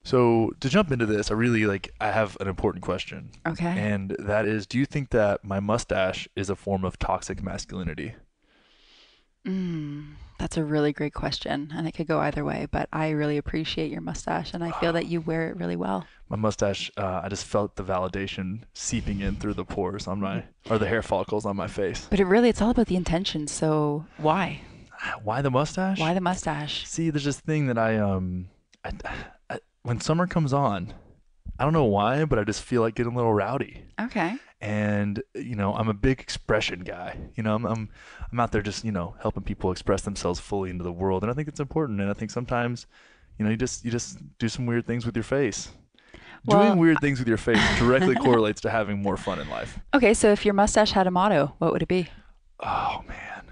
So to jump into this, I have an important question. Okay. And that is, do you think that my mustache is a form of toxic masculinity? That's a really great question, and it could go either way, but I really appreciate your mustache, and I feel that you wear it really well. My mustache, I just felt the validation seeping in through the pores on Mhm. or the hair follicles on my face. But it's all about the intention. So why? Why the Why mustache? the mustache? See, there's this thing that I, when summer comes on, I don't know why, but I just feel like getting a little rowdy. Okay. And I'm a big expression guy. I'm out there just helping people express themselves fully into the world, and I think it's important. And I think sometimes you just do some weird things with your face. Doing Well, weird things with your face directly correlates to having more fun in life. okay, so if your mustache had a motto, what would it be? Oh man,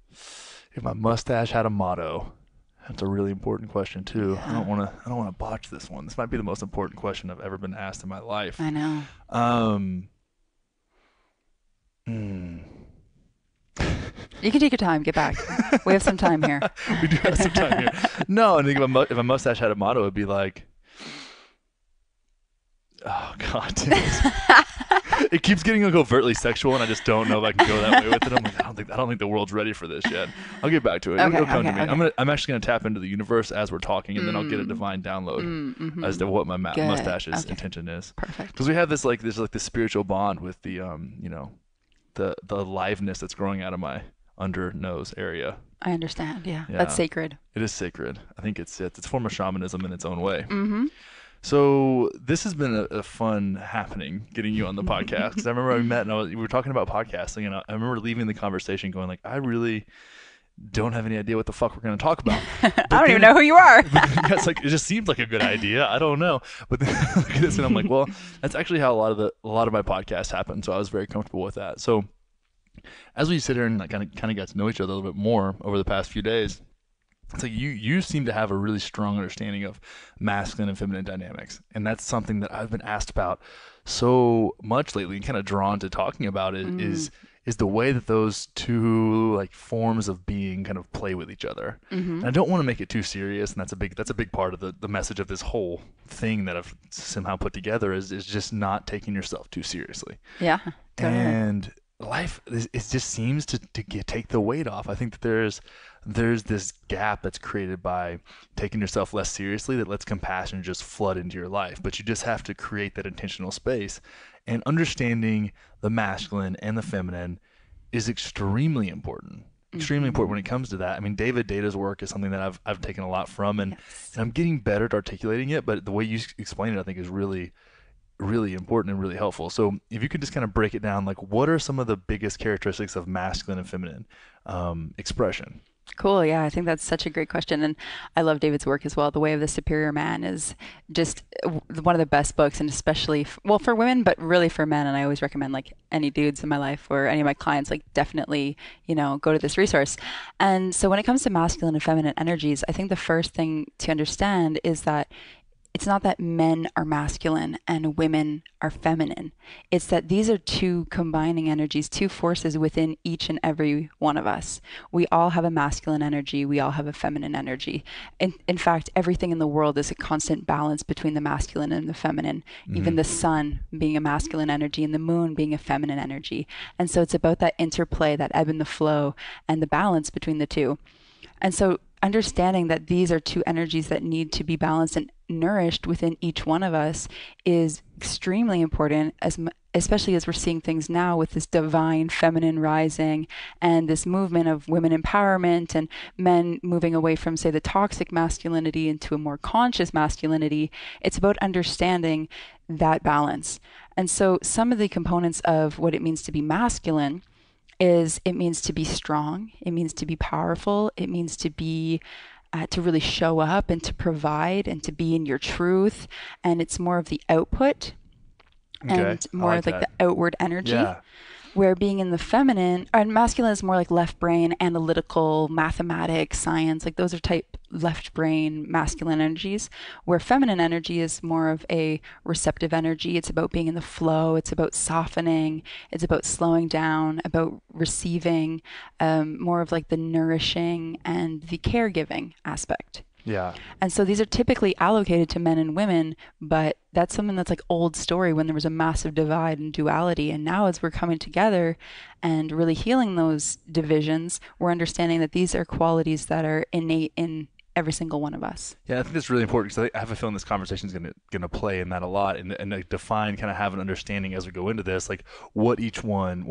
if my mustache had a motto, that's a really important question too. I Yeah, don't want to I don't want to botch this one. This might be the most important question I've ever been asked in my life. I know. Um, hmm. You can take your time, get back. We have some time here. We do have some time here. No, I think if a mustache had a motto, it'd be like, oh god, damn it. It keeps getting like overtly sexual, and I just don't know if I can go that way with it. I'm like, I don't think the world's ready for this yet. I'll get back to it. Okay, It'll come to okay, me. okay. I'm actually gonna tap into the universe as we're talking, and then I'll get a Mm, divine download as mm-hmm. to what my Good. mustache's Okay, intention is. perfect. Because we have this spiritual bond with the aliveness that's growing out of my under nose area. I understand. Yeah, that's Yeah, sacred. it is sacred. I think it's a form of shamanism in its own way. Mm-hmm. So this has been a fun happening getting you on the podcast because I remember we met and we were talking about podcasting, and I remember leaving the conversation going like, I really don't have any idea what the fuck we're going to talk about. I But don't even then, know who you are. but then yeah, it's like it just seemed like a good idea. I don't know, but then I look at this and I'm like, well, that's actually how a lot of my podcasts happen. So I was very comfortable with that. So as we sit here and like kind of got to know each other a little bit more over the past few days, it's like you seem to have a really strong understanding of masculine and feminine dynamics, and that's something that I've been asked about so much lately and kind of drawn to talking about it Mm, is the way that those two like forms of being kind of play with each other. mm-hmm. And I don't want to make it too serious, and that's a big part of the message of this whole thing that I've somehow put together is just not taking yourself too seriously. Yeah, totally. And life it just seems to take the weight off. I think that there's this gap that's created by taking yourself less seriously that lets compassion just flood into your life. But you just have to create that intentional space, and understanding the masculine and the feminine is extremely important. Extremely important Mm-hmm. when it comes to that. I mean, David Data's work is something that I've taken a lot from, and Yes. and I'm getting better at articulating it. But the way you explain it, I think, is really important and really helpful. So if you could just kind of break it down, like what are some of the biggest characteristics of masculine and feminine expression? Cool. Yeah, I think that's such a great question. And I love David's work as well. The Way of the Superior Man is just one of the best books, and especially, well, for women, but really for men. And I always recommend, like, any dudes in my life or any of my clients, like, definitely, go to this resource. And so when it comes to masculine and feminine energies, I think the first thing to understand is that it's not that men are masculine and women are feminine. It's that these are two combining energies, two forces within each and every one of us. We all have a masculine energy, we all have a feminine energy. In fact, everything in the world is a constant balance between the masculine and the feminine, even Mm-hmm. the sun being a masculine energy and the moon being a feminine energy. And so it's about that interplay, that ebb and the flow, and the balance between the two. And so understanding that these are two energies that need to be balanced and nourished within each one of us is extremely important, especially as we're seeing things now with this divine feminine rising and this movement of women empowerment and men moving away from, say, the toxic masculinity into a more conscious masculinity. It's about understanding that balance. And so some of the components of what it means to be masculine is it means to be strong, it means to be powerful, it means to really show up and to provide and to be in your truth. And it's more of the output Okay, and I more like like that. the outward energy, Yeah. where being in the feminine and masculine is more like left brain, analytical, mathematics, science, like those are type left brain masculine energies, where feminine energy is more of a receptive energy. It's about being in the flow, it's about softening, it's about slowing down, about receiving, more of like the nourishing and the caregiving aspect. Yeah. And so these are typically allocated to men and women, but that's something that's like old story when there was a massive divide and duality. And now as we're coming together and really healing those divisions, we're understanding that these are qualities that are innate in every single one of us. Yeah, I think that's really important because I have a feeling this conversation is gonna play in that a lot, and like define, kind of have an understanding as we go into this, like what each one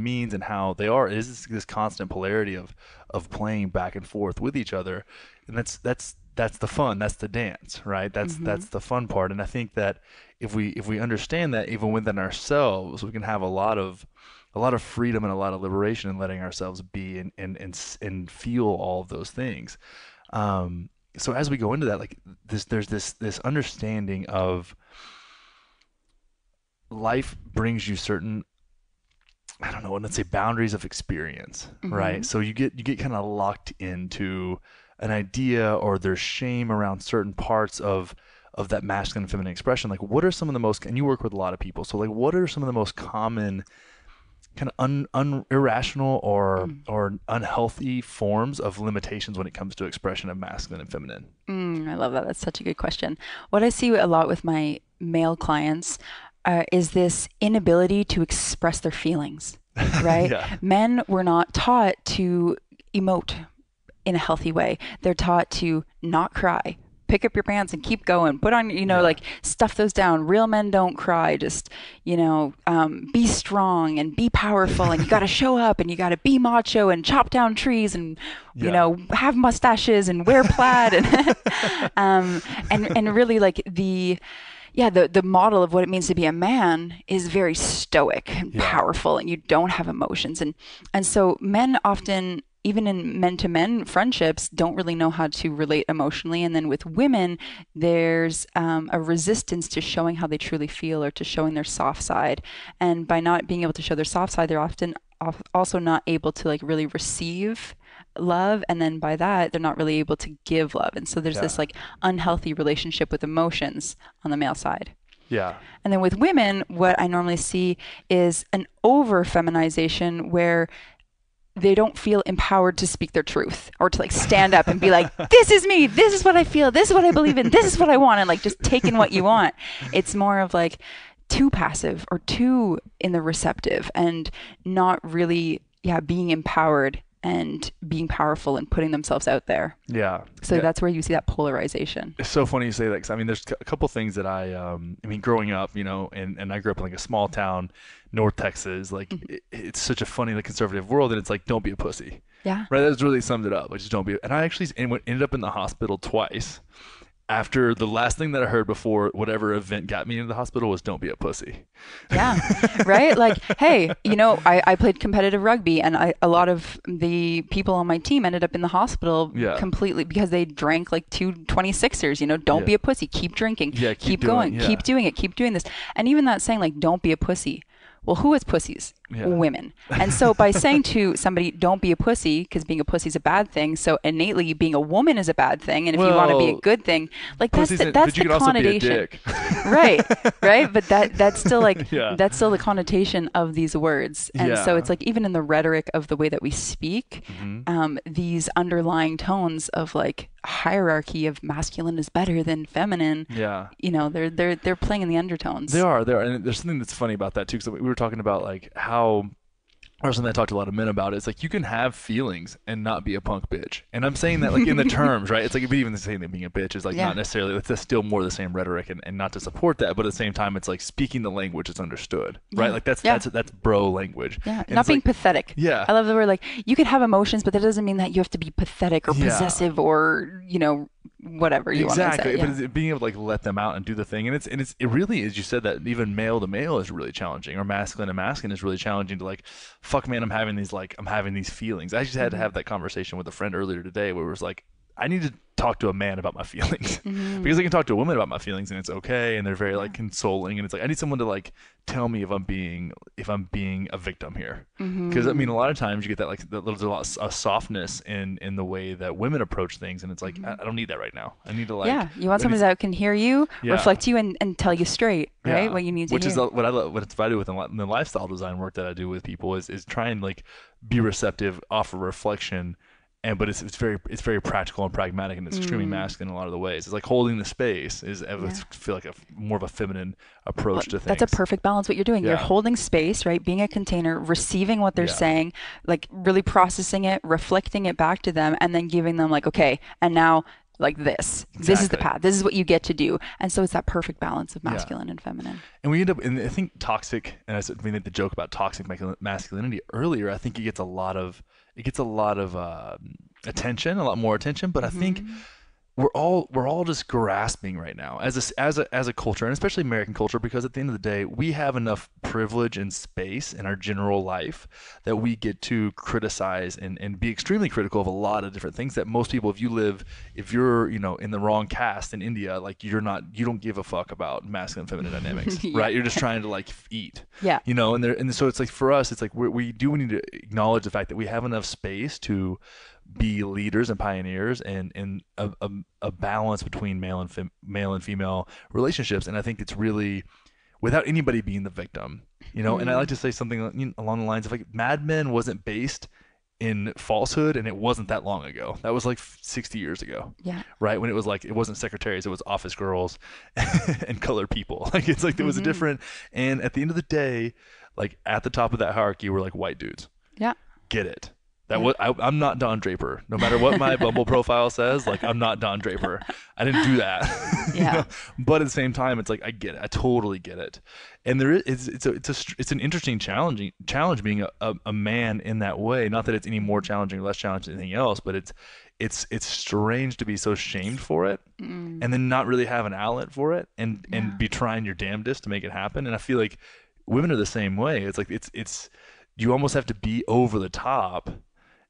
means and how they are. It is this constant polarity of playing back and forth with each other, and that's the fun, that's the dance, right? That's the fun part, and I think that if we understand that even within ourselves, we can have a lot of freedom and a lot of liberation in letting ourselves be and feel all of those things. So as we go into that, like there's this understanding of life brings you certain, I don't know, let's say boundaries of experience, right? So you get kind of locked into an idea, or there's shame around certain parts of that masculine and feminine expression. Like, what are some of the most, and you work with a lot of people, so like what are some of the most common kind of irrational or unhealthy forms of limitations when it comes to expression of masculine and feminine? I love that. That's such a good question. What I see a lot with my male clients is this inability to express their feelings, right? Yeah. Men were not taught to emote in a healthy way. They're taught to not cry. Pick up your pants and keep going. Put on, like stuff those down. Real men don't cry. Just, be strong and be powerful. And you got to show up and you got to be macho and chop down trees and, have mustaches and wear plaid. And really like the model of what it means to be a man is very stoic and powerful, and you don't have emotions. And so men often, even in men-to-men friendships, don't really know how to relate emotionally. And then with women, there's a resistance to showing how they truly feel or to showing their soft side. And by not being able to show their soft side, they're often also not able to like really receive love, and then by that they're not really able to give love. And so there's this like unhealthy relationship with emotions on the male side. Yeah. And then with women, what I normally see is an over feminization where they don't feel empowered to speak their truth or to like stand up and be like, this is me, this is what I feel, this is what I believe in, this is what I want, and like just taking what you want. It's more of like too passive or too in the receptive and not really being empowered and being powerful and putting themselves out there. Yeah. So that's where you see that polarization. It's so funny you say that, because I mean, there's a couple things that growing up, and I grew up in like a small town, North Texas, like it's such a funny, like conservative world, and it's like, don't be a pussy. Yeah. Right. That's really summed it up. Like, just don't be. And I actually ended up in the hospital twice. After the last thing that I heard before whatever event got me into the hospital was, don't be a pussy. Yeah. Right. Like, hey, I played competitive rugby, and a lot of the people on my team ended up in the hospital completely because they drank like 2 26ers. Don't be a pussy. Keep drinking. Yeah. Keep going. Yeah. Keep doing it. Keep doing this. And even that saying, like, don't be a pussy. Well, who is pussies? Yeah. Women. And so by saying to somebody, don't be a pussy, because being a pussy is a bad thing, so innately being a woman is a bad thing, and if you want to be a good thing, like that's the connotation. Right. But that's still like that's still the connotation of these words. And so it's like, even in the rhetoric of the way that we speak, these underlying tones of like hierarchy of masculine is better than feminine. Yeah. They're playing in the undertones. They are. And there's something that's funny about that too, because we were talking about like how, or something I talked to a lot of men about, it's like you can have feelings and not be a punk bitch. And I'm saying that like in the terms, right? It's like even saying that being a bitch is like not necessarily, it's still more the same rhetoric, and not to support that, but at the same time, it's like speaking the language that's understood, right? Like that's bro language. Yeah, and not being like, pathetic. Yeah. I love the word, like, you can have emotions, but that doesn't mean that you have to be pathetic or possessive or, whatever you want to say. Exactly, but it's being able to like let them out and do the thing, and it really is. You said that even male to male is really challenging, or masculine to masculine is really challenging to like, fuck man, I'm having these feelings. I just had to have that conversation with a friend earlier today where it was like, I need to talk to a man about my feelings because I can talk to a woman about my feelings and it's okay, and they're very like consoling, and it's like I need someone to like tell me if I'm being a victim here, because I mean a lot of times you get that like there's a lot of softness in the way that women approach things, and it's like I don't need that right now. I need to like you want somebody that can hear you, reflect you, and tell you straight what you need to which hear. Is what I do with the lifestyle design work that I do with people is try and like be receptive, offer reflection, but it's very practical and pragmatic, and it's extremely masculine in a lot of the ways. It's like holding the space I feel like more of a feminine approach to things. That's a perfect balance what you're doing. Yeah. You're holding space, right? Being a container, receiving what they're saying, like really processing it, reflecting it back to them, and then giving them like, okay, and now like this. Exactly. This is the path. This is what you get to do. And so it's that perfect balance of masculine and feminine. And we end up, and I think toxic, and we made the joke about toxic masculinity earlier. I think it gets a lot of attention, a lot more attention, but I think we're all just grasping right now as a culture, and especially American culture, because at the end of the day, we have enough privilege and space in our general life that we get to criticize and be extremely critical of a lot of different things that most people, if you're in the wrong caste in India, like you don't give a fuck about masculine and feminine dynamics, right? You're just trying to like eat, and so it's like for us, it's like we need to acknowledge the fact that we have enough space to be leaders and pioneers and a balance between male and female relationships. And I think it's really without anybody being the victim, and I like to say something along the lines of like Mad Men wasn't based in falsehood, and it wasn't that long ago. That was like 60 years ago, right? When it was like, it wasn't secretaries, it was office girls and colored people. Like it's like there was a different, and at the end of the day, like at the top of that hierarchy were like white dudes. Get it. I'm not Don Draper. No matter what my Bumble profile says, like I'm not Don Draper. I didn't do that. But at the same time, it's like I get it. I totally get it. And there is it's an interesting challenge being a man in that way. Not that it's any more challenging or less challenging than anything else, but it's strange to be so shamed for it and then not really have an outlet for it and be trying your damnedest to make it happen. And I feel like women are the same way. It's like it's you almost have to be over the top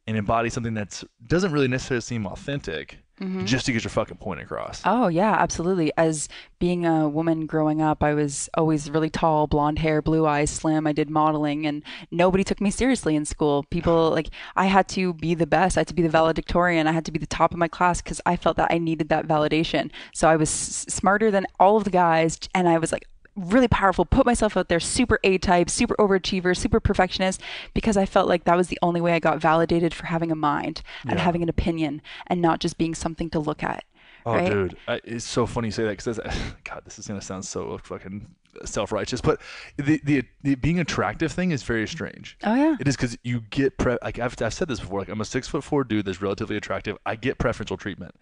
and embody something that doesn't really necessarily seem authentic just to get your fucking point across. Oh, yeah, absolutely. As being a woman growing up, I was always really tall, blonde hair, blue eyes, slim. I did modeling, and nobody took me seriously in school. People, like, I had to be the best. I had to be the valedictorian. I had to be the top of my class because I felt that I needed that validation. So I was smarter than all of the guys, and I was like, really powerful, put myself out there, super A-type, super overachiever, super perfectionist, because I felt like that was the only way I got validated for having a mind and having an opinion and not just being something to look at. Oh, right? Dude, it's so funny you say that because God, this is gonna sound so fucking self-righteous, but the being attractive thing is very strange. Oh yeah, it is, because you get like I've said this before. Like I'm a 6'4" dude that's relatively attractive. I get preferential treatment.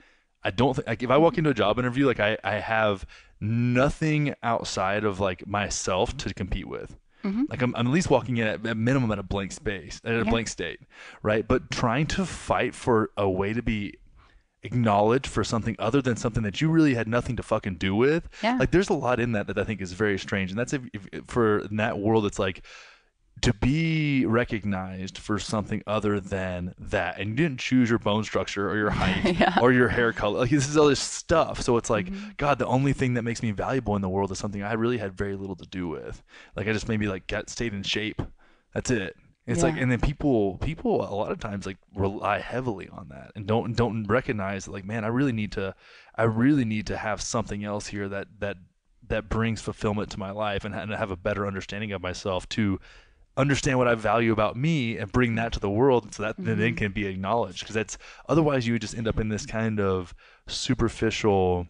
I don't think, like, if I walk into a job interview, like I have nothing outside of like myself to compete with. Like I'm at least walking in at minimum at a blank space, at a blank state, right? But trying to fight for a way to be acknowledged for something other than something that you really had nothing to fucking do with. Like there's a lot in that I think is very strange. And that's if for in that world, it's like, to be recognized for something other than that, and you didn't choose your bone structure or your height or your hair color, like this is all this stuff. So it's like, God, the only thing that makes me valuable in the world is something I really had very little to do with. Like I just maybe like stayed in shape. That's it. It's like, and then people a lot of times like rely heavily on that and don't recognize that, like, man, I really need to have something else here that brings fulfillment to my life and have a better understanding of myself to understand what I value about me and bring that to the world so that then can be acknowledged. Because that's, otherwise you would just end up in this kind of superficial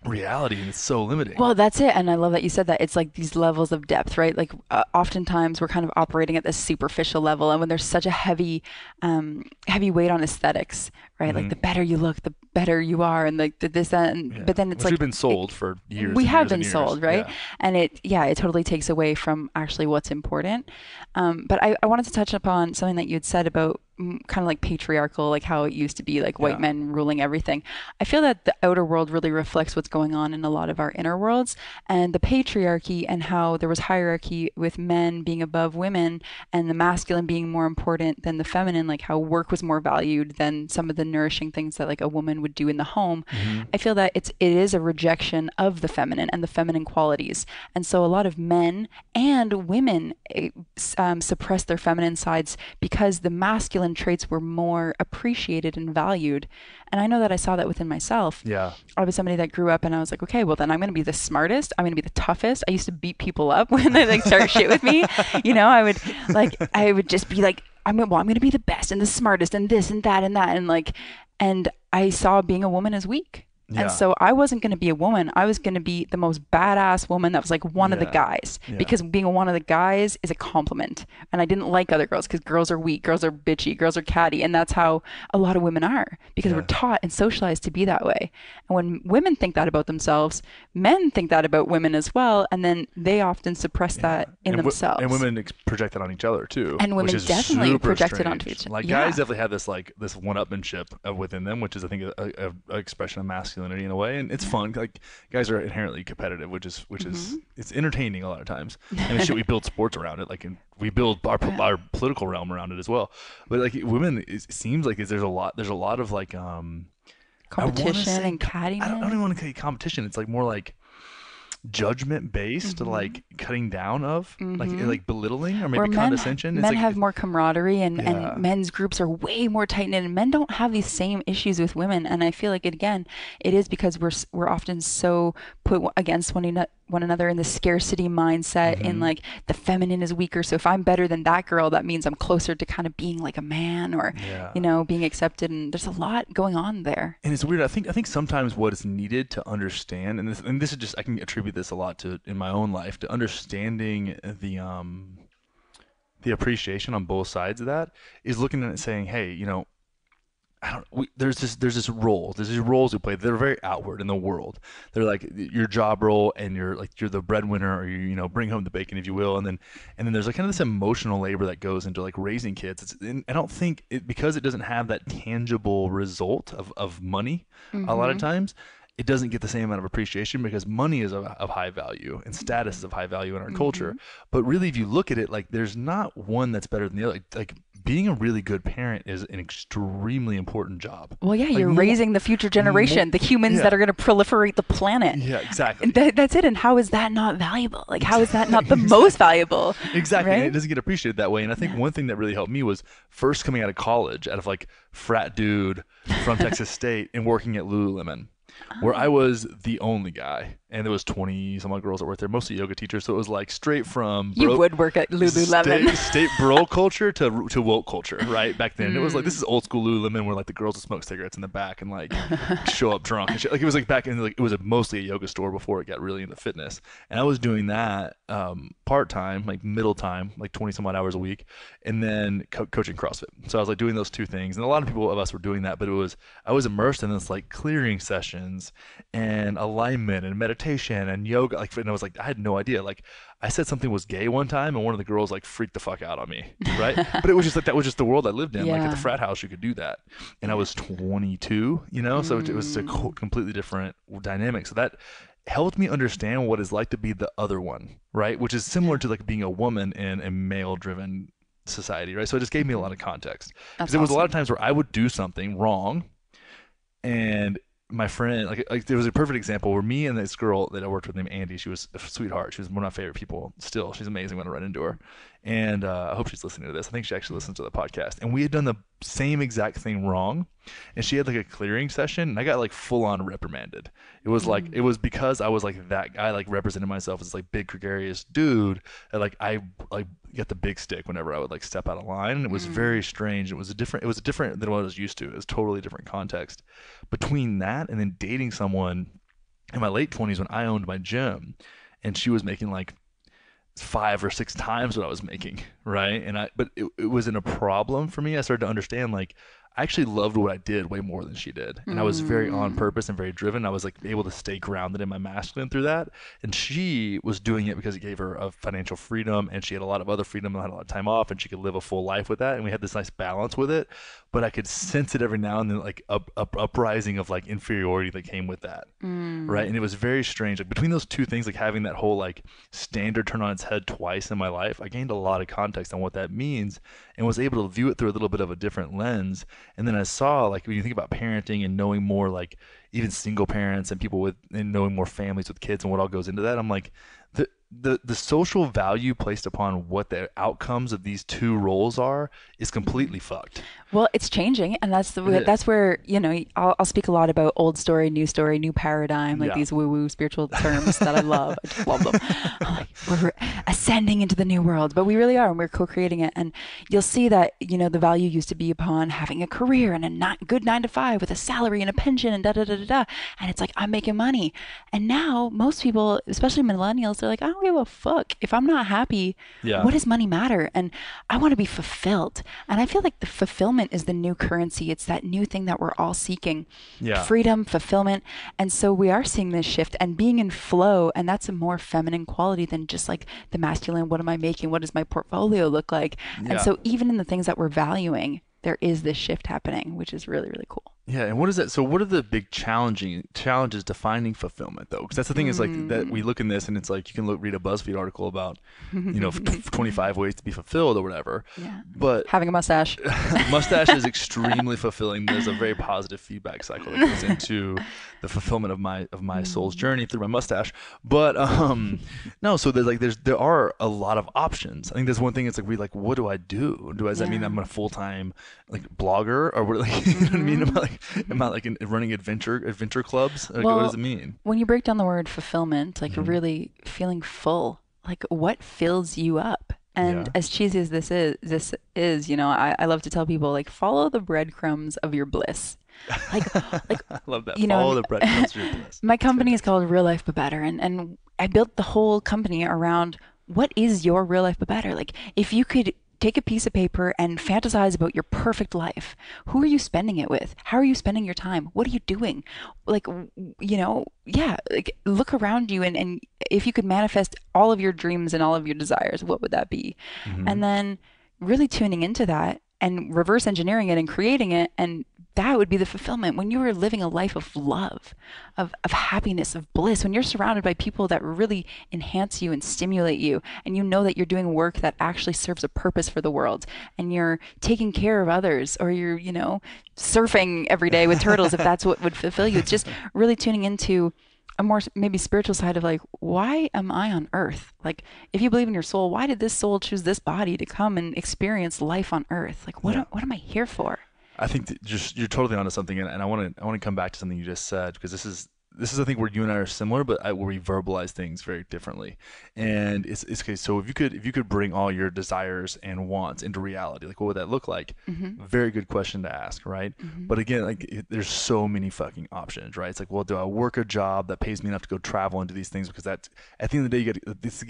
reality, and it's so limiting. Well, that's it. And I love that you said that. It's like these levels of depth, right? Like oftentimes we're kind of operating at this superficial level, and when there's such a heavy weight on aesthetics, right? Like the better you look, the better you are, and like this, that, and but then it's like we've been sold for years. We have been years. sold, right? And it totally takes away from actually what's important. But I wanted to touch upon something that you had said about kind of like patriarchal, like how it used to be like white men ruling everything. I feel that the outer world really reflects what's going on in a lot of our inner worlds, and the patriarchy and how there was hierarchy with men being above women and the masculine being more important than the feminine, like how work was more valued than some of the nourishing things that like a woman would do in the home. I feel that it is a rejection of the feminine and the feminine qualities. And so a lot of men and women suppress their feminine sides because the masculine traits were more appreciated and valued. And I know that I saw that within myself. I was somebody that grew up and I was like, okay, well then I'm going to be the smartest. I'm going to be the toughest. I used to beat people up when they like start shit with me. You know, I would just be like, I'm going to be the best and the smartest and this and that and that. And like, and I saw being a woman as weak. And Yeah. so I wasn't going to be a woman. I was going to be the most badass woman that was like one of the Yeah. guys, Yeah. because being one of the guys is a compliment. And I didn't like other girls because girls are weak, girls are bitchy, girls are catty. And that's how a lot of women are, because we're Yeah. taught and socialized to be that way. And when women think that about themselves, men think that about women as well. And then they often suppress Yeah, that in and themselves. women project that on each other too, And which women is definitely super project it onto strange. each other. Like guys Yeah. definitely have this like this one-upmanship within them, which is I think a expression of masculinity in a way, and it's Yeah. fun. Like guys are inherently competitive, which is Hmm. it's entertaining a lot of times. I mean, shit, we build sports around it, like and we build our Yeah. our political realm around it as well. But like women, it seems like there's a lot of like I want to Competition say and I don't even cattiness. want to say competition. It's like more like judgment based, Hmm. like cutting down of, Hmm. like belittling or Where maybe condescension. It's men like have more camaraderie, and yeah. men's groups are way more tight knit, and men don't have these same issues with women. And I feel like again, it is because we're often so put against one another in the scarcity mindset, in Hmm. like the feminine is weaker. So if I'm better than that girl, that means I'm closer to kind of being like a man, or Yeah. being accepted. And there's a lot going on there. And it's weird. I think sometimes what is needed to understand, and this is just I can attribute this a lot to in my own life, to understanding the appreciation on both sides of that, is looking at it saying, hey, I don't. There's these roles we play. They're very outward in the world. They're like your job role, and you're the breadwinner, or bring home the bacon, if you will. And then there's like kind of this emotional labor that goes into like raising kids. And I don't think it, because it doesn't have that tangible result of money. A lot of Hmm. times, it doesn't get the same amount of appreciation because money is of high value and status is of high value in our culture. Hmm. But really, if you look at it, like there's not one that's better than the other. Like being a really good parent is an extremely important job. Well, yeah, Like you're raising the future generation, the humans that yeah, are going to proliferate the planet. yeah, And exactly. that's it. And how is that not valuable? Like, how is that not the most valuable? Exactly. And it Right? doesn't get appreciated that way. And I think Yeah. one thing that really helped me was first coming out of college, out of like frat dude from Texas State and working at Lululemon, where I Oh, was the only guy, and there was 20 some odd girls that worked there, mostly yoga teachers. So it was like straight from you bro would work at Lululemon. state bro culture to woke culture, right? Back then, it was like this Mm. is old school Lululemon, where like the girls would smoke cigarettes in the back and like show up drunk and shit. Like it was like back in like it was mostly a yoga store before it got really into fitness, and I was doing that part time, like middle time, like 20 some odd hours a week, and then coaching CrossFit. So I was like doing those two things, and a lot of people of us were doing that, but I was immersed in this like clearing sessions and alignment and meditation and yoga, like, and I was like I had no idea. Like I said something was gay one time, and one of the girls like freaked the fuck out on me, right? But it was just like that was just the world I lived in. Like at the Yeah. frat house, you could do that, and I Yeah. was 22, so it was a Mm. completely different dynamic. So that helped me understand what it's like to be the other one, right? Which is Yeah. similar to like being a woman in a male-driven society, right? So it just gave me a lot Hmm. of context because That's there was a lot of awesome. times where I would do something wrong, and my friend, like there was a perfect example where me and this girl that I worked with named Andy, she was a sweetheart. She was one of my favorite people still. She's amazing when I run into her. And I hope she's listening to this. I think she actually listens to the podcast. And we had done the same exact thing wrong. And she had like a clearing session, and I got like full on reprimanded. Mm. It was because I was like that guy, like represented myself as like big gregarious dude. And like I like get the big stick whenever I would like step out of line. And it was Mm. very strange. It was different than what I was used to. It was totally different context. Between that and then dating someone in my late 20s when I owned my gym, and she was making like 5 or 6 times what I was making, right? But it wasn't a problem for me. I started to understand like I actually loved what I did way more than she did. And I was very on Mm. purpose and very driven. I was like able to stay grounded in my masculine through that. And she was doing it because it gave her a financial freedom, and she had a lot of other freedom and had a lot of time off, and she could live a full life with that. And we had this nice balance with it. But I could sense it every now and then, like uprising of like inferiority that came with that, right? Mm. And it was very strange. Like between those two things, like having that whole like standard turn on its head twice in my life, I gained a lot of context on what that means and was able to view it through a little bit of a different lens. And then I saw like when you think about parenting and knowing more, like even single parents and people with and knowing more families with kids and what all goes into that, I'm like, the social value placed upon what the outcomes of these two roles are is completely fucked. Well, it's changing, and It is. that's where, I'll speak a lot about old story, new paradigm, like Yeah. these woo-woo spiritual terms that I love. I just love them. I'm like, we're ascending into the new world, but we really are, and we're co-creating it. And you'll see that, the value used to be upon having a career and a not good 9 to 5 with a salary and a pension and da da da da da. And it's like, I'm making money. And now most people, especially millennials, they're like, I don't give a fuck. If I'm not happy, Yeah. what does money matter? And I want to be fulfilled. And I feel like the fulfillment is the new currency. It's that new thing that we're all seeking. Yeah. Freedom, fulfillment. And so we are seeing this shift and being in flow. And that's a more feminine quality than just like the masculine. What am I making? What does my portfolio look like? And Yeah. so even in the things that we're valuing, there is this shift happening, which is really, really cool. Yeah, and what is that? So, what are the big challenges to finding fulfillment, though? Because that's the thing is like that we look in this, and it's like you can read a BuzzFeed article about, 25 ways to be fulfilled or whatever. Yeah. But Having a mustache. mustache is extremely fulfilling. There's a very positive feedback cycle that goes into the fulfillment of my soul's journey through my mustache. But no, so there are a lot of options. I think there's one thing. It's like what do I do? Does that mean Yeah. I'm a full time like blogger or what? Like, you know what I mean? Am I like running adventure clubs? Like, what does it mean? When you break down the word fulfillment, like really feeling full, like what fills you up? And Yeah. as cheesy as this is, I love to tell people like follow the breadcrumbs of your bliss. Like, like I love that. you know, Follow the breadcrumbs to your bliss. my It's company is fantastic. called Real Life But Better, and I built the whole company around what is your real life but better. Like if you could take a piece of paper and fantasize about your perfect life, who are you spending it with? How are you spending your time? What are you doing? Like, yeah, like look around you, and if you could manifest all of your dreams and all of your desires, what would that be? Hmm. And then really tuning into that and reverse engineering it and creating it, and that would be the fulfillment when you are living a life of love, of happiness, of bliss, when you're surrounded by people that really enhance you and stimulate you, and you know that you're doing work that actually serves a purpose for the world, and you're taking care of others, or you're, surfing every day with turtles, if that's what would fulfill you. It's just really tuning into a more maybe spiritual side of like, why am I on earth? Like, if you believe in your soul, why did this soul choose this body to come and experience life on earth? Like, Yeah. what am I here for? I think that just you're totally onto something, and I want to come back to something you just said because this is I think where you and I are similar, but where we verbalize things very differently. And it's okay. So if you could bring all your desires and wants into reality, like what would that look like? Very good question to ask, right? But again, like there's so many fucking options, right? It's like, well, do I work a job that pays me enough to go travel and do these things? Because that's at the end of the day, you get this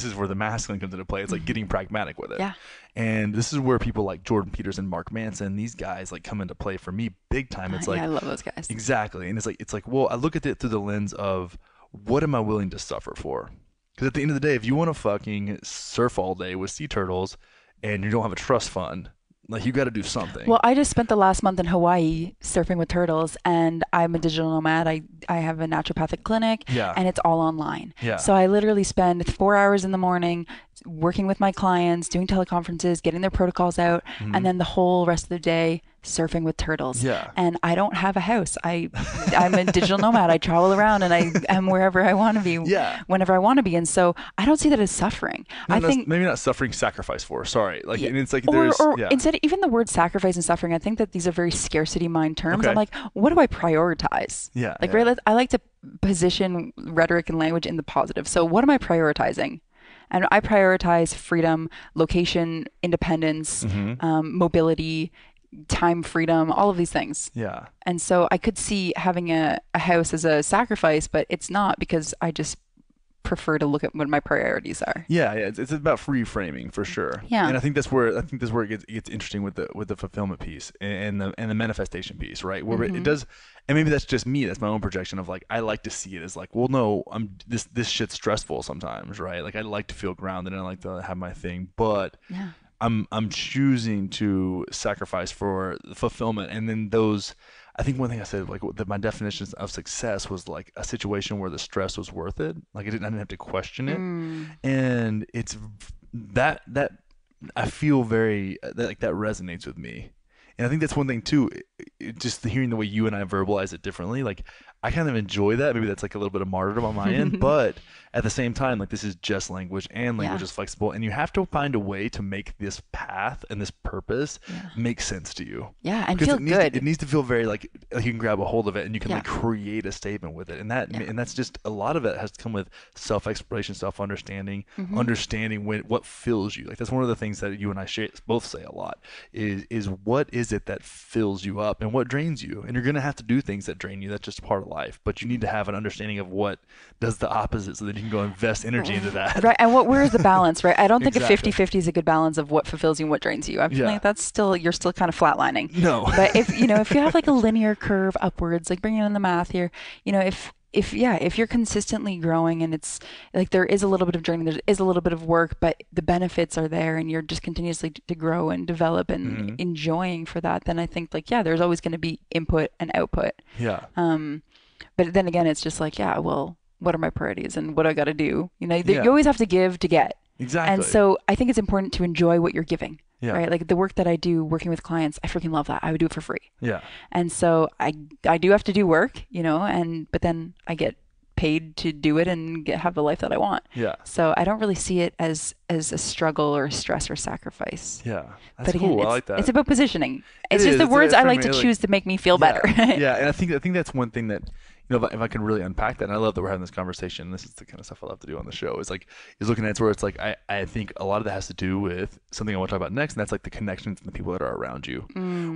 is where the masculine comes into play. It's like getting pragmatic with it. Yeah. And this is where people like Jordan Peterson, Mark Manson, these guys like come into play for me big time. It's like Yeah, I love those guys. exactly, and it's like well, I look at it through the lens of what am I willing to suffer for? Because at the end of the day, if you want to fucking surf all day with sea turtles and you don't have a trust fund, like you got to do something. Well, I just spent the last month in Hawaii surfing with turtles, and I'm a digital nomad. I have a naturopathic clinic, Yeah. and it's all online. Yeah. So I literally spend 4 hours in the morning working with my clients, doing teleconferences, getting their protocols out, and then the whole rest of the day surfing with turtles. Yeah. And I don't have a house. I'm a digital nomad. I travel around and I am wherever I want to be, Yeah. whenever I want to be. And so I don't see that as suffering. I think maybe not suffering, sacrifice for. Sorry, like and it's like or, there's or yeah. instead, even the word sacrifice and suffering, I think that these are very scarcity mind terms. Okay. I'm like, what do I prioritize? Yeah, Like, yeah. right, I like to position rhetoric and language in the positive. So what am I prioritizing? And I prioritize freedom, location, independence, mobility, time freedom, all of these things. Yeah. And so I could see having a house as a sacrifice, but it's not, because I just prefer to look at what my priorities are. Yeah, it's about reframing for sure. Yeah. And I think that's where it gets interesting with the fulfillment piece and the manifestation piece, right? Where it does, and maybe that's just me. That's my own projection of like I like to see it as like, well, no, this shit's stressful sometimes, right? Like I like to feel grounded and I like to have my thing, but Yeah. I'm choosing to sacrifice for the fulfillment, and then those. I think one thing I said, like that my definition of success was like a situation where the stress was worth it. Like I didn't have to question it, and it's that I feel very that resonates with me, and I think that's one thing too. Just hearing the way you and I verbalize it differently, like I kind of enjoy that. Maybe that's like a little bit of martyrdom on my end, but at the same time, like this is just language, and language is flexible, and you have to find a way to make this path and this purpose make sense to you. Yeah, and Because feel good. it needs to feel very like you can grab a hold of it and you can like create a statement with it, and that's just a lot of it has to come with self-exploration, self-understanding, understanding what fills you. Like that's one of the things that you and I both say a lot is what is it that fills you up and what drains you, and you're gonna have to do things that drain you. That's just part of life, but you need to have an understanding of what does the opposite so that you can go invest energy into that. Right. And where is the balance, right? I don't think Exactly. a 50-50 is a good balance of what fulfills you and what drains you. I feel like you're still kind of flatlining. No. But if you have like a linear curve upwards, like bringing in the math here, if you're consistently growing and it's like there is a little bit of draining, there is a little bit of work, but the benefits are there and you're just continuously to grow and develop and enjoying for that, then I think like, there's always going to be input and output. Yeah. But then again, it's just like, well, what are my priorities and what I got to do? You Yeah. always have to give to get. Exactly. And so I think it's important to enjoy what you're giving, Yeah. right? Like the work that I do working with clients, I freaking love that. I would do it for free. Yeah. And so I do have to do work, but then I get paid to do it and have the life that I want. Yeah. So I don't really see it as a struggle or a stress or sacrifice. Yeah. That's But again, cool. I like that. It's about positioning. It It's just is. the It's words I for like me, to choose to make me feel better. Yeah, and I think that's one thing that if I can really unpack that, and I love that we're having this conversation. This is the kind of stuff I love to do on the show. Is looking at it where it's like I think a lot of that has to do with something I want to talk about next, and that's like the connections and the people that are around you,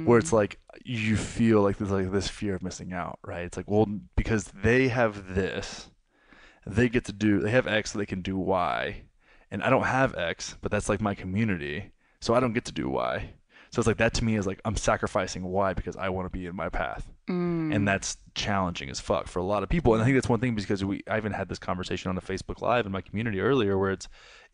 where it's like you feel like there's like this fear of missing out, right? It's like, well, because they have this, they have X, so they can do Y, and I don't have X, but that's like my community, so I don't get to do Y. So it's like that to me is like I'm sacrificing Y because I want to be in my path. And that's challenging as fuck for a lot of people. And I think that's one thing because I even had this conversation on a Facebook Live in my community earlier where it's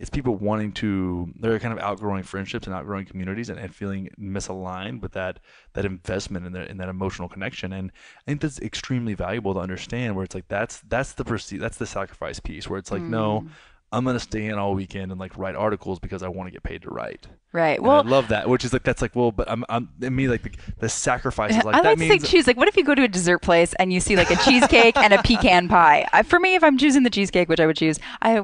people they're kind of outgrowing friendships and outgrowing communities and feeling misaligned with that investment in that emotional connection. And I think that's extremely valuable to understand where it's like that's the sacrifice piece where it's like, no, I'm going to stay in all weekend and like write articles because I want to get paid to write. Right. And Well, I love that, which is like, that's like, well, but I'm in me, like the sacrifice is like, I that like to means say choose. Like, what if you go to a dessert place and you see like a cheesecake and a pecan pie? For me, if I'm choosing the cheesecake, which I would choose, I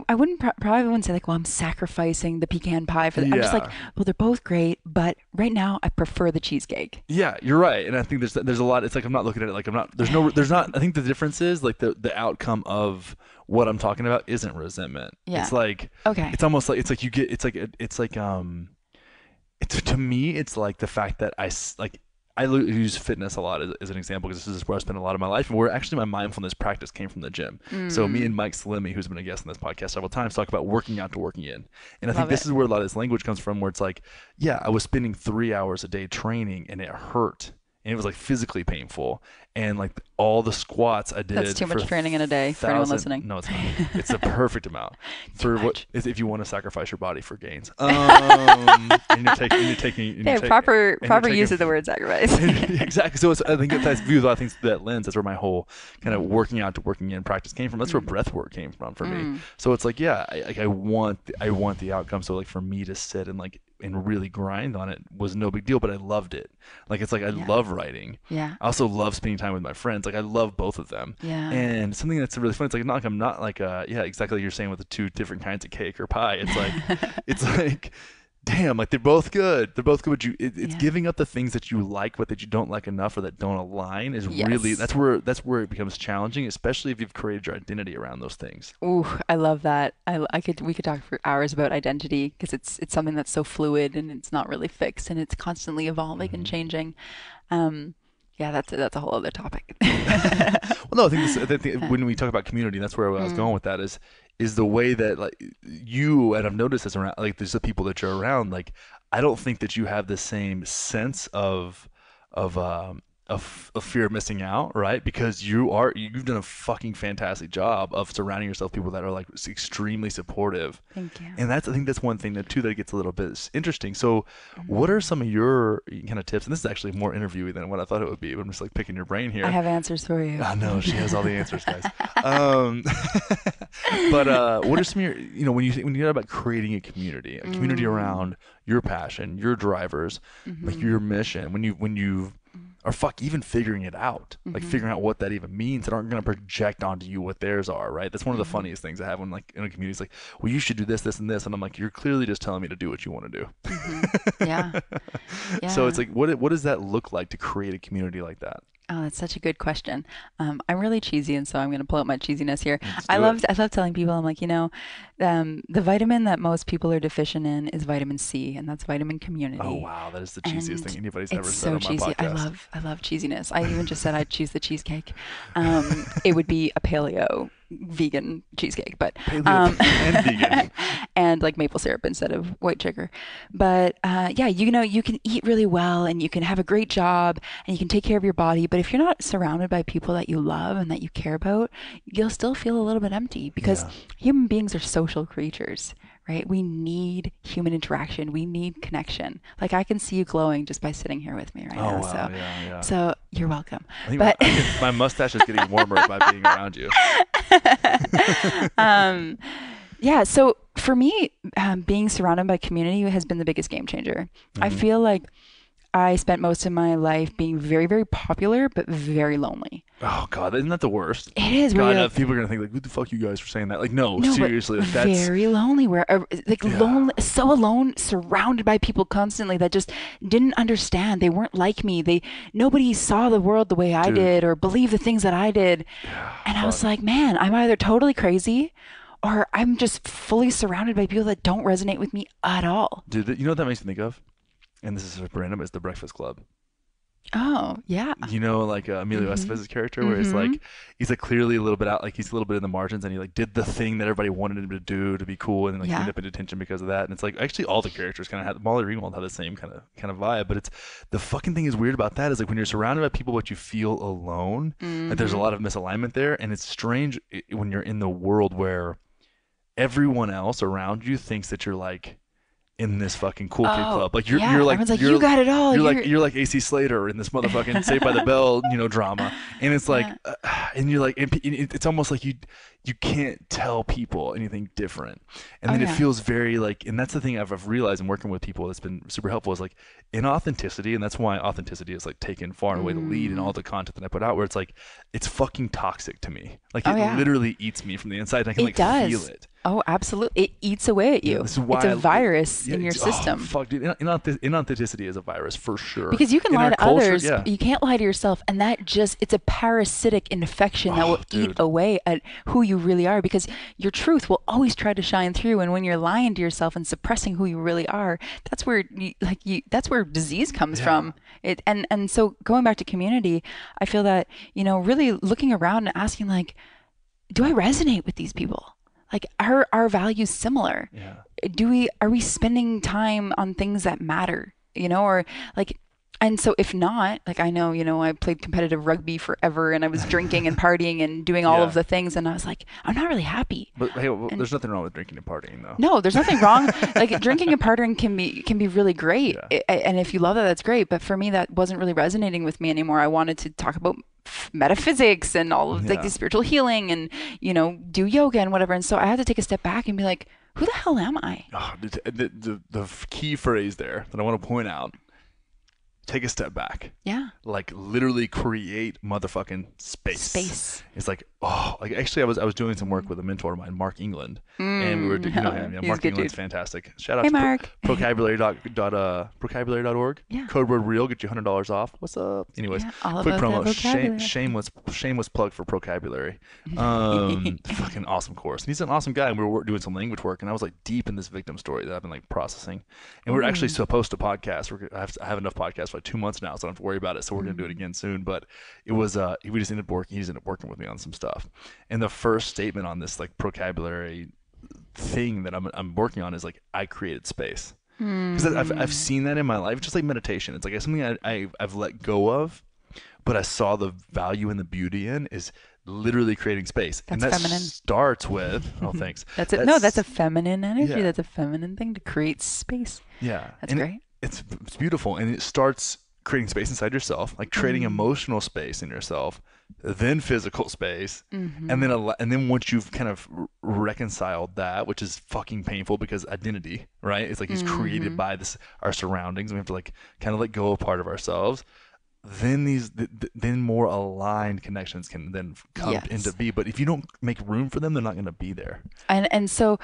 probably wouldn't say like, well, I'm sacrificing the pecan pie for the. I'm just like, well, they're both great, but right now I prefer the cheesecake. Yeah, you're right. And I think there's a lot. It's like, I'm not looking at it like there's not, I think the difference is like the outcome of what I'm talking about isn't resentment. Yeah. It's like, okay. It's almost like, to me, it's like the fact that I use fitness a lot as an example because this is where I spend a lot of my life, and where actually my mindfulness practice came from the gym. So me and Mike Salemi, who's been a guest on this podcast several times, talk about working out to working in. And I think this is where a lot of this language comes from, where it's like, I was spending 3 hours a day training and it hurt. And it was like physically painful, and like all the squats I did. That's too much training in a day for anyone listening. No, it's not. It's the perfect amount for what if you want to sacrifice your body for gains. And you're taking proper use of the word sacrifice. Exactly. So I think that's viewed a lot of things through that lens. That's where my whole kind of working out to working in practice came from. That's where breath work came from for me. So it's like, I want the outcome. So like for me to sit and really grind on it was no big deal, but I loved it. Like it's like I love writing. Yeah. I also love spending time with my friends. Like I love both of them. Yeah. And something that's really fun. It's like I'm not like exactly like you're saying with the two different kinds of cake or pie. It's like damn, like they're both good. They're both good. But it's giving up the things that you like, but that you don't like enough or that don't align is really that's where it becomes challenging, especially if you've created your identity around those things. Ooh, I love that. We could talk for hours about identity because it's something that's so fluid and it's not really fixed and it's constantly evolving and changing. That's a whole other topic. Well, no, I think when we talk about community, that's where I was going with that is the way that like you, and I've noticed this around, like there's the people that you're around, like I don't think that you have the same sense of fear of missing out, right? Because you've done a fucking fantastic job of surrounding yourself with people that are like extremely supportive. Thank you. And I think that's one thing that gets a little bit interesting. So what are some of your kind of tips? And this is actually more interviewing than what I thought it would be, but I'm just like picking your brain here. I have answers for you. I know she has all the answers, guys. But what are some of your, when you hear about creating a community around your passion, your drivers, like your mission, when you or fuck, even figuring it out, like figuring out what that even means, and aren't going to project onto you what theirs are, right? That's one of the funniest things I have when like in a community. It's like, well, you should do this, this, and this, and I'm like, you're clearly just telling me to do what you want to do. Yeah. So Yeah. it's like, what does that look like to create a community like that? Oh, that's such a good question. I'm really cheesy, and so I'm going to pull out my cheesiness here. Let's I do love it. I love telling people, I'm like, the vitamin that most people are deficient in is vitamin C, and that's vitamin Oh community. wow, that is the cheesiest And thing anybody's ever it's said so on my cheesy. podcast. I love cheesiness. I even just said I'd choose the cheesecake. It would be a paleo vegan cheesecake, but Paleo and vegan. and like maple syrup instead of white sugar. But yeah, you can eat really well and you can have a great job and you can take care of your body. But if you're not surrounded by people that you love and that you care about, you'll still feel a little bit empty because Yeah. human beings are social creatures. Right? We need human interaction. We need connection. Like I can see you glowing just by sitting here with me right Oh now. wow, So, yeah, yeah. so you're welcome. I think But my mustache is getting warmer by being around you. um, yeah, so for me, being surrounded by community has been the biggest game changer. I feel like I spent most of my life being very, very popular, but very lonely. Oh god, isn't that the worst? It is where God, you're like, people are gonna think like, "What the fuck, you guys for saying that?" Like, no, no, but seriously, like, that's very lonely. Where like Yeah. lonely, so alone, surrounded by people constantly that just didn't understand. They weren't like me. Nobody saw the world the way I Dude. did or believed the things that I did. And I was like, man, I'm either totally crazy or I'm just fully surrounded by people that don't resonate with me at all. dude. You know what that makes me think of? And this is super random. It's The Breakfast Club. Oh, yeah. You know, like Emilio Estevez's character, where he's like clearly a little bit out, like he's a little bit in the margins, and he like did the thing that everybody wanted him to do to be cool, and then like he Yeah. ended up in detention because of that. And it's like actually all the characters kind of had Molly Ringwald had the same kind of vibe, but it's the fucking thing is weird about that is like when you're surrounded by people but you feel alone, like there's a lot of misalignment there, and it's strange when you're in the world where everyone else around you thinks that you're like in this fucking cool kid club. Like you're like everyone's like, you're, you got it all. you're like AC Slater in this motherfucking Saved by the Bell, drama. And it's like and you're like it's almost like you can't tell people anything different. And then it feels very like, and that's the thing I've realized in working with people that's been super helpful is like inauthenticity, and that's why authenticity is like taken far and away the lead in all the content that I put out, where it's like it's fucking toxic to me. Like it literally eats me from the inside, and I can like feel it. Oh, absolutely. It eats away at you. This is why it's a virus in your system. Oh, fuck, dude. Inauthenticity is a virus for sure. Because you can In lie our to culture, others, yeah. but you can't lie to yourself. And that it's a parasitic infection that will eat dude. away at who you really are, because your truth will always try to shine through. And when you're lying to yourself and suppressing who you really are, that's where that's where disease comes from. And so going back to community, I feel that, really looking around and asking like, do I resonate with these people? Like, are our values similar? Yeah. Are we spending time on things that matter? Or like, and so if not, like I know, I played competitive rugby forever and I was drinking and partying and doing all of the things, and I was like, I'm not really happy. But hey, there's nothing wrong with drinking and partying, though. No, there's nothing wrong. Like drinking and partying can be really great, Yeah. and if you love that, that's great. But for me, that wasn't really resonating with me anymore. I wanted to talk about metaphysics and all of like the spiritual healing and do yoga and whatever. And so I had to take a step back and be like, who the hell am I? Oh, the key phrase there that I want to point out: take a step back. Yeah. Like literally create motherfucking space. Space. It's like, actually I was doing some work with a mentor of mine, Mark England, and we were doing him. Yeah, he's Mark a good England's dude. fantastic. Shout out Hey, to Mark. vocabulary.org. Yeah. Code word real, get you $100 off. What's up? Anyways, Yeah, all quick about promo. that vocabulary. Shameless plug for Procabulary. Fucking awesome course. And he's an awesome guy. And we were doing some language work, and I was like deep in this victim story that I've been like processing. And we're actually supposed to podcast. I have enough podcasts for like 2 months now, so I don't have to worry about it. So we're gonna do it again soon. But it was we just ended up working. He just ended up working with me on some stuff. And the first statement on this like Procabulary thing that I'm working on is like, I created space. Because I've seen that in my life, just like meditation. It's like something I've let go of, but I saw the value and the beauty in is literally creating space. That's and that feminine. starts with thanks. That's it. No, that's a feminine energy. Yeah. That's a feminine thing to create space. Yeah. That's and great. It's beautiful, and it starts creating space inside yourself, like creating emotional space in yourself, then physical space, and then once you've kind of reconciled that, which is fucking painful because identity, right? It's like it's created by our surroundings. We have to like kind of let go of part of ourselves. then more aligned connections can then come Yes. into be. But if you don't make room for them, they're not going to be there. And so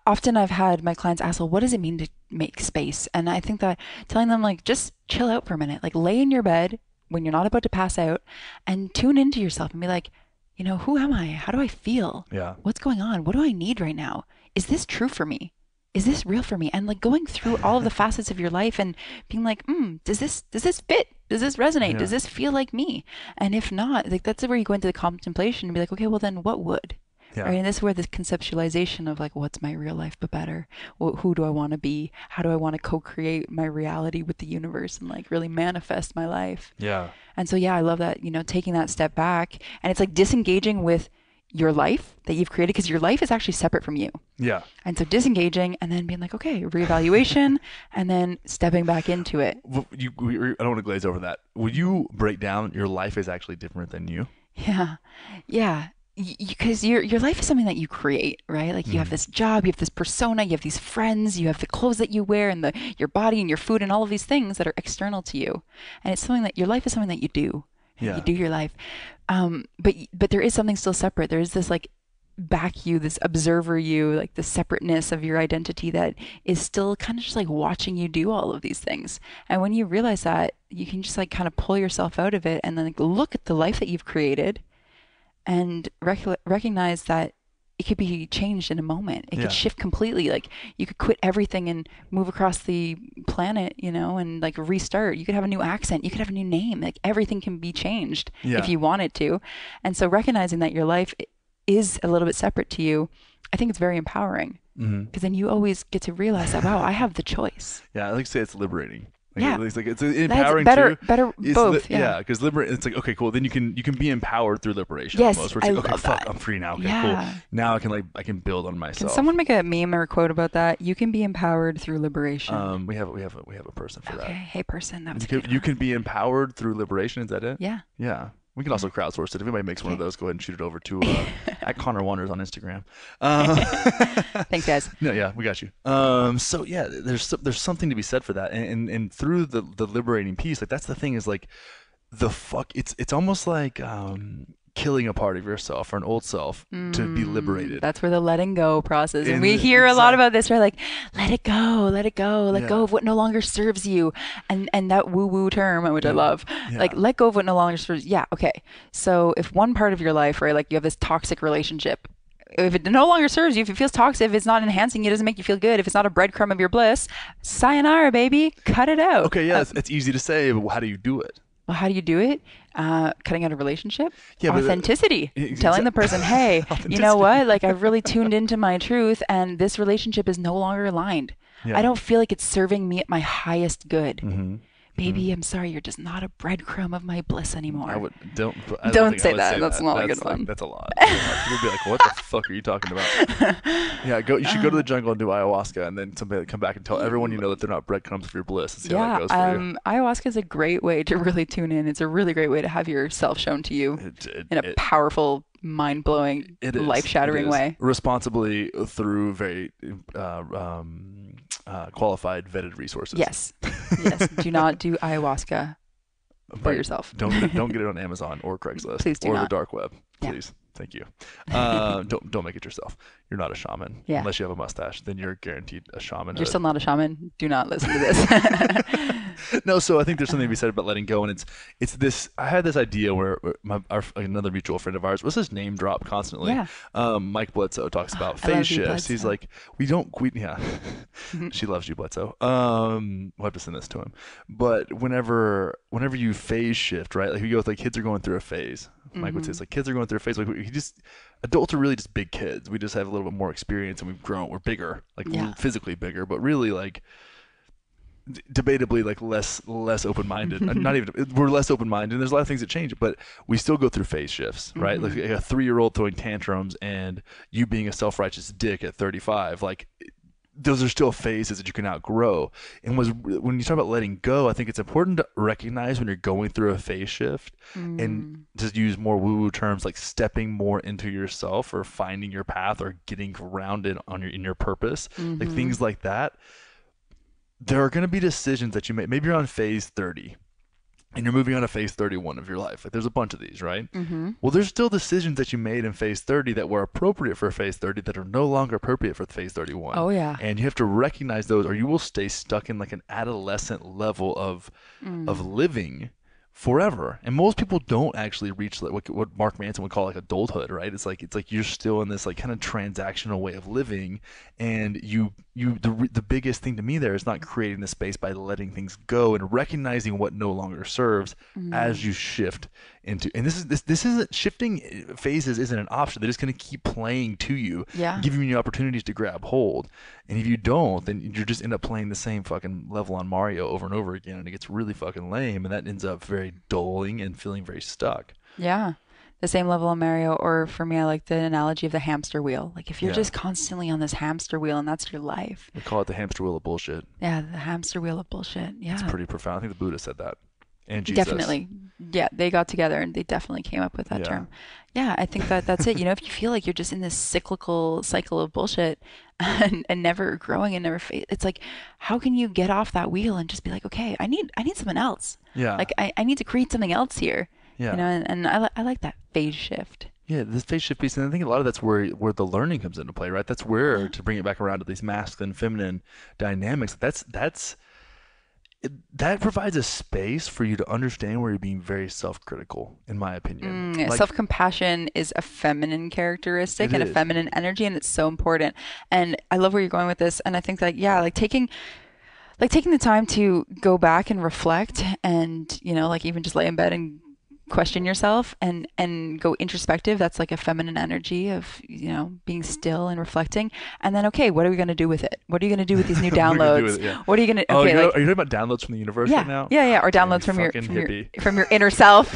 often I've had my clients ask, well, what does it mean to make space? And I think that telling them like, just chill out for a minute, like lay in your bed when you're not about to pass out and tune into yourself and be like, you know, who am I? How do I feel? Yeah. What's going on? What do I need right now? Is this true for me? Is this real for me? And like going through all of the facets of your life and being like, does this fit? Does this resonate? Yeah. Does this feel like me? And if not, like that's where you go into the contemplation and be like, okay, well then what would? Yeah. Right? And this is where this conceptualization of like, what's my real life but better? Who do I want to be? How do I want to co-create my reality with the universe and like really manifest my life? Yeah. And so, yeah, I love that, you know, taking that step back and it's like disengaging with your life that you've created because your life is actually separate from you. Yeah. And so disengaging and then being like, okay, reevaluation and then stepping back into it. I don't want to glaze over that. Would you break down your life is actually different than you? Yeah. Yeah. Because your life is something that you create, right? Like you have this job, you have this persona, you have these friends, you have the clothes that you wear and your body and your food and all of these things that are external to you. And it's something that your life is something that you do. Yeah. You do your life. But there is something still separate. There is this like back you, this observer you, like the separateness of your identity that is still kind of just like watching you do all of these things. And when you realize that, you can just like kind of pull yourself out of it and then like look at the life that you've created and recognize that it could be changed in a moment. It could shift completely. Like you could quit everything and move across the planet, you know, and like restart. You could have a new accent. You could have a new name. Like everything can be changed if you wanted to. And so recognizing that your life is a little bit separate to you, I think it's very empowering because then you always get to realize that, wow, I have the choice. Yeah. I like to say it's liberating. Like, it's empowering too. Better both. Because it's like, okay, cool. Then you can be empowered through liberation. Yes, almost, where it's I like, love okay, that. I'm free now. Okay, cool. Now I can build on myself. Can someone make a meme or a quote about that? You can be empowered through liberation. We have a person for that. Okay, hey person, that was you can be empowered through liberation. Is that it? Yeah. Yeah. We can also crowdsource it. If anybody makes one of those, go ahead and shoot it over to at Connor Wonders on Instagram. Thanks, guys. No, yeah, we got you. So yeah, there's something to be said for that, and through the liberating piece, like that's the thing is like it's almost like killing a part of yourself or an old self to be liberated. That's where the letting go process. And we hear a lot about this, right? Like, let it go, let go of what no longer serves you. And that woo-woo term, which I love, like let go of what no longer serves. Yeah, okay. So if one part of your life, right, like you have this toxic relationship, if it no longer serves you, if it feels toxic, if it's not enhancing you, doesn't make you feel good, if it's not a breadcrumb of your bliss, sayonara, baby, cut it out. Okay, yeah, it's easy to say, but how do you do it? Well, how do you do it? Cutting out a relationship? Yeah, authenticity. Telling the person, hey, you know what? Like I've really tuned into my truth and this relationship is no longer aligned. Yeah. I don't feel like it's serving me at my highest good. Baby, I'm sorry, you're just not a breadcrumb of my bliss anymore. Don't say that. That's not a good one. That's a lot. People would be like, "What the fuck are you talking about?" Yeah, you should go to the jungle and do ayahuasca, and then somebody come back and tell everyone you know that they're not breadcrumbs for your bliss. And see how that goes for you. Ayahuasca is a great way to really tune in. It's a really great way to have yourself shown to you in a powerful, mind-blowing, life-shattering way. Responsibly through very qualified, vetted resources. Yes. Do not do ayahuasca for yourself. Don't get it on Amazon or Craigslist. Please do or not. the dark web. Please. Thank you. Don't make it yourself. You're not a shaman. Yeah. Unless you have a mustache, then you're guaranteed a shaman. You're still not a shaman. Do not listen to this. No, so I think there's something to be said about letting go, and it's this. I had this idea where another mutual friend of ours, what's his name drop constantly? Yeah. Mike Bledsoe talks about phase shifts. He's like, she loves you, Bledsoe. We'll have to send this to him. But whenever you phase shift, right? Like we go with like kids are going through a phase. Mike would say it's like kids are going through a phase. Like adults are really just big kids. We just have a little bit more experience and we've grown. We're bigger, like we're physically bigger, but really like debatably like less open-minded. Not even, we're less open-minded, and there's a lot of things that change, but we still go through phase shifts, right? Like a 3-year-old throwing tantrums and you being a self-righteous dick at 35, like those are still phases that you can outgrow. And when you talk about letting go, I think it's important to recognize when you're going through a phase shift and to use more woo-woo terms like stepping more into yourself or finding your path or getting grounded in your purpose, like things like that. There are going to be decisions that you make. Maybe you're on phase 30 and you're moving on to phase 31 of your life. Like there's a bunch of these, right? Mm-hmm. Well, there's still decisions that you made in phase 30 that were appropriate for phase 30 that are no longer appropriate for phase 31. Oh yeah. And you have to recognize those, or you will stay stuck in like an adolescent level of living forever. And most people don't actually reach like what Mark Manson would call like adulthood, right? It's like you're still in this like kind of transactional way of living, and the biggest thing to me there is not creating the space by letting things go and recognizing what no longer serves as you shift into. And this isn't shifting phases isn't an option. They're just going to keep playing to you, Yeah. giving you opportunities to grab hold. And if you don't, then you just end up playing the same fucking level on Mario over and over again, and it gets really fucking lame, and that ends up very dulling and feeling very stuck. Yeah. The same level of Mario, or for me, I like the analogy of the hamster wheel. Like if you're Yeah. just constantly on this hamster wheel and that's your life. We call it the hamster wheel of bullshit. Yeah, the hamster wheel of bullshit. Yeah. It's pretty profound. I think the Buddha said that. And Jesus. Definitely. Yeah, they got together and they definitely came up with that Yeah. term. Yeah, I think that's it. If you feel like you're just in this cyclical cycle of bullshit and never growing and never it's like, how can you get off that wheel and just be like, okay, I need something else. Yeah. Like I need to create something else here. Yeah. And I like that phase shift. Yeah, this phase shift piece, and I think a lot of that's where the learning comes into play, right? That's where, to bring it back around to these masculine, feminine dynamics, that provides a space for you to understand where you're being very self-critical, in my opinion. Like, Self-compassion is a feminine characteristic It and a is. feminine energy, and it's so important. And I love where you're going with this. And I think that, yeah, like taking the time to go back and reflect and, like even just lay in bed and question yourself and go introspective. That's like a feminine energy of, being still and reflecting. And then, okay, what are we going to do with it? What are you going to do with these new What are you gonna do downloads? with it? Yeah. What are you going to, oh, okay, are like, you talking about downloads from the universe yeah, right now? yeah, or Damn, downloads you from your, fucking from your, hippie. from your inner self.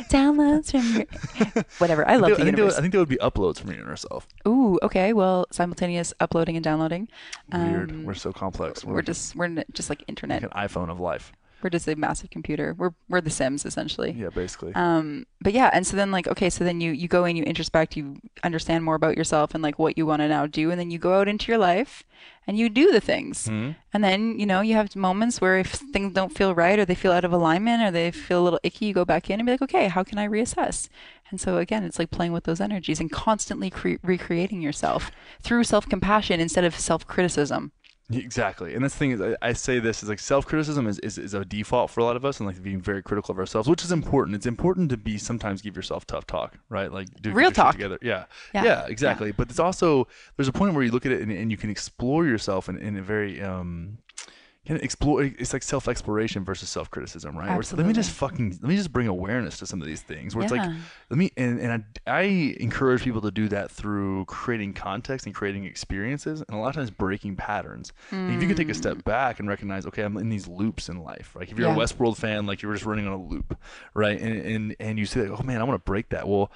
Downloads from your, whatever. I love the universe. I think there would be uploads from your inner self. Ooh, okay. Well, simultaneous uploading and downloading. Weird. We're so complex. We're just like internet. like an iPhone of life. We're just a massive computer. We're the Sims essentially. Yeah, basically. But yeah, and so then like, okay, so then you go in, you introspect, you understand more about yourself and like what you want to now do, and then you go out into your life and you do the things. Mm-hmm. And then, you have moments where if things don't feel right or they feel out of alignment or they feel a little icky, you go back in and be like, okay, how can I reassess? And so again, it's like playing with those energies and constantly recreating yourself through self-compassion instead of self-criticism. Exactly. And that's the thing is I say this is like self-criticism is a default for a lot of us, and like being very critical of ourselves, which is important. It's important to sometimes give yourself tough talk, right? Like do Real get your talk. shit together. Yeah. Yeah. Yeah, exactly. Yeah. But it's also there's a point where you look at it and you can explore yourself in a very kind of explore. It's like self-exploration versus self-criticism, right? Where it's, let me just bring awareness to some of these things. Where it's like I encourage people to do that through creating context and creating experiences, and a lot of times breaking patterns. And if you can take a step back and recognize, okay, I'm in these loops in life. Like if you're a Westworld fan, like you're just running on a loop, right? And you say, oh man, I want to break that. Well,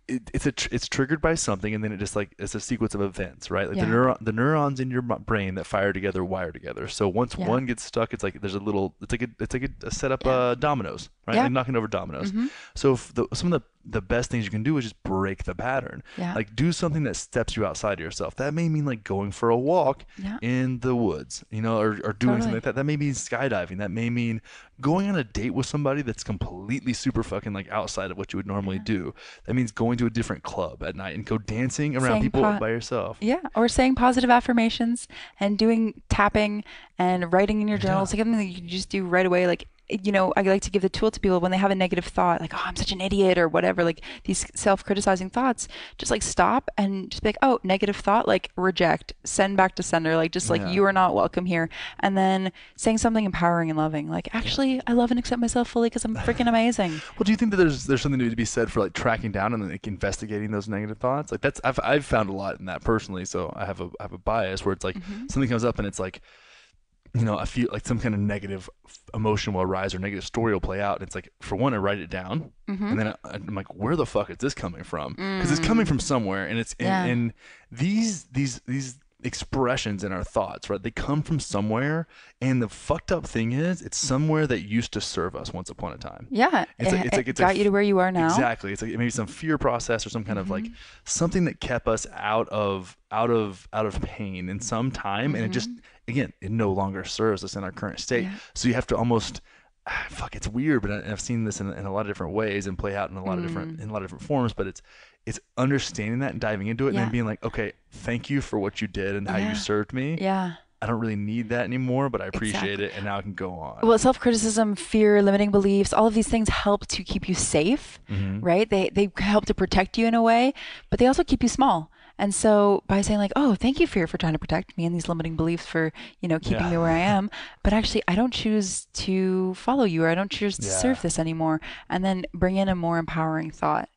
it's triggered by something, and then it's a sequence of events, right? Like the neurons in your brain that fire together wire together. So once one gets stuck, it's like there's it's like a set up dominoes, right? Like knocking over dominoes. Mm-hmm. So if some of the best things you can do is just break the pattern. Like do something that steps you outside of yourself. That may mean like going for a walk in the woods, or doing something like that. That may mean skydiving. That may mean going on a date with somebody that's completely super fucking like outside of what you would normally do. That means going to a different club at night and go dancing around people by yourself. Yeah, or saying positive affirmations and doing tapping and writing in your journal. Something that you can just do right away. Like, I like to give the tool to people when they have a negative thought, like, oh, I'm such an idiot or whatever, like these self-criticizing thoughts, just like stop and just be like, oh, negative thought, like reject, send back to sender, like just like you are not welcome here. And then saying something empowering and loving, like, actually, I love and accept myself fully because I'm freaking amazing. Well, do you think that there's something to be said for like tracking down and like investigating those negative thoughts? Like I've found a lot in that personally. So I have a bias where it's like something comes up and it's like, I feel like some kind of negative emotion will arise or negative story will play out. And it's like, for one, I write it down, and then I'm like, where the fuck is this coming from? Because it's coming from somewhere, and it's and these expressions in our thoughts, right? They come from somewhere, and the fucked up thing is, it's somewhere that used to serve us once upon a time. Yeah, it's got you to where you are now. Exactly. It's like maybe some fear process or some kind of like something that kept us out of pain in some time, and it just, again, it no longer serves us in our current state. So you have to almost fuck, it's weird, but I've seen this in a lot of different ways and play out in a lot of different forms. But it's understanding that and diving into it and Yeah. then being like, okay, thank you for what you did and how you Yeah. served me. Yeah. I don't really need that anymore, but I appreciate Exactly. it, and now I can go on. Well, self-criticism, fear, limiting beliefs, all of these things help to keep you safe, Mm-hmm. right? They help to protect you in a way, but they also keep you small. And so by saying like, "Oh, thank you, fear, for trying to protect me and these limiting beliefs for, keeping me where I Yeah. am, but actually I don't choose to follow you or I don't choose to Yeah. serve this anymore." And then bring in a more empowering thought.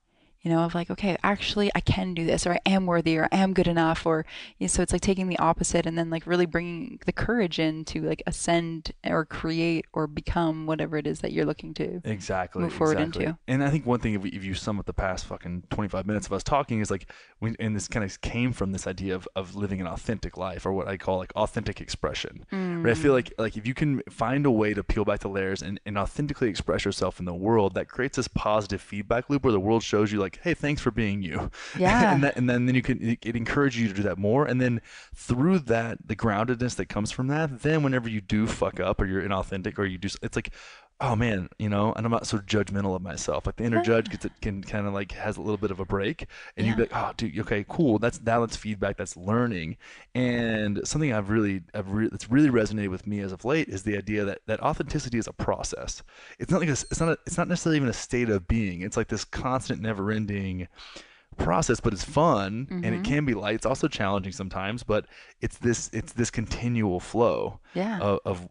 Of like, okay, actually, I can do this, or I am worthy, or I am good enough, or so it's like taking the opposite and then like really bringing the courage in to like ascend or create or become whatever it is that you're looking to Exactly, move forward exactly. into. And I think one thing, if you sum up the past fucking 25 minutes of us talking, is like, and this kind of came from this idea of living an authentic life, or what I call like authentic expression. Right? I feel like if you can find a way to peel back the layers and authentically express yourself in the world, that creates this positive feedback loop where the world shows you like, hey, thanks for being you. Yeah. And then you can, it encourages you to do that more. And then through that, the groundedness that comes from that, then whenever you do fuck up or you're inauthentic or you do, it's like, oh man, and I'm not so judgmental of myself. Like the inner judge can kind of like has a little bit of a break, and you'd Yeah. be like, oh, dude, okay, cool. That's feedback, that's learning, and something that's really resonated with me as of late is the idea that authenticity is a process. It's not like it's not necessarily even a state of being. It's like this constant, never-ending process, but it's fun and it Mm-hmm. can be light. It's also challenging sometimes, but it's this continual flow Yeah. of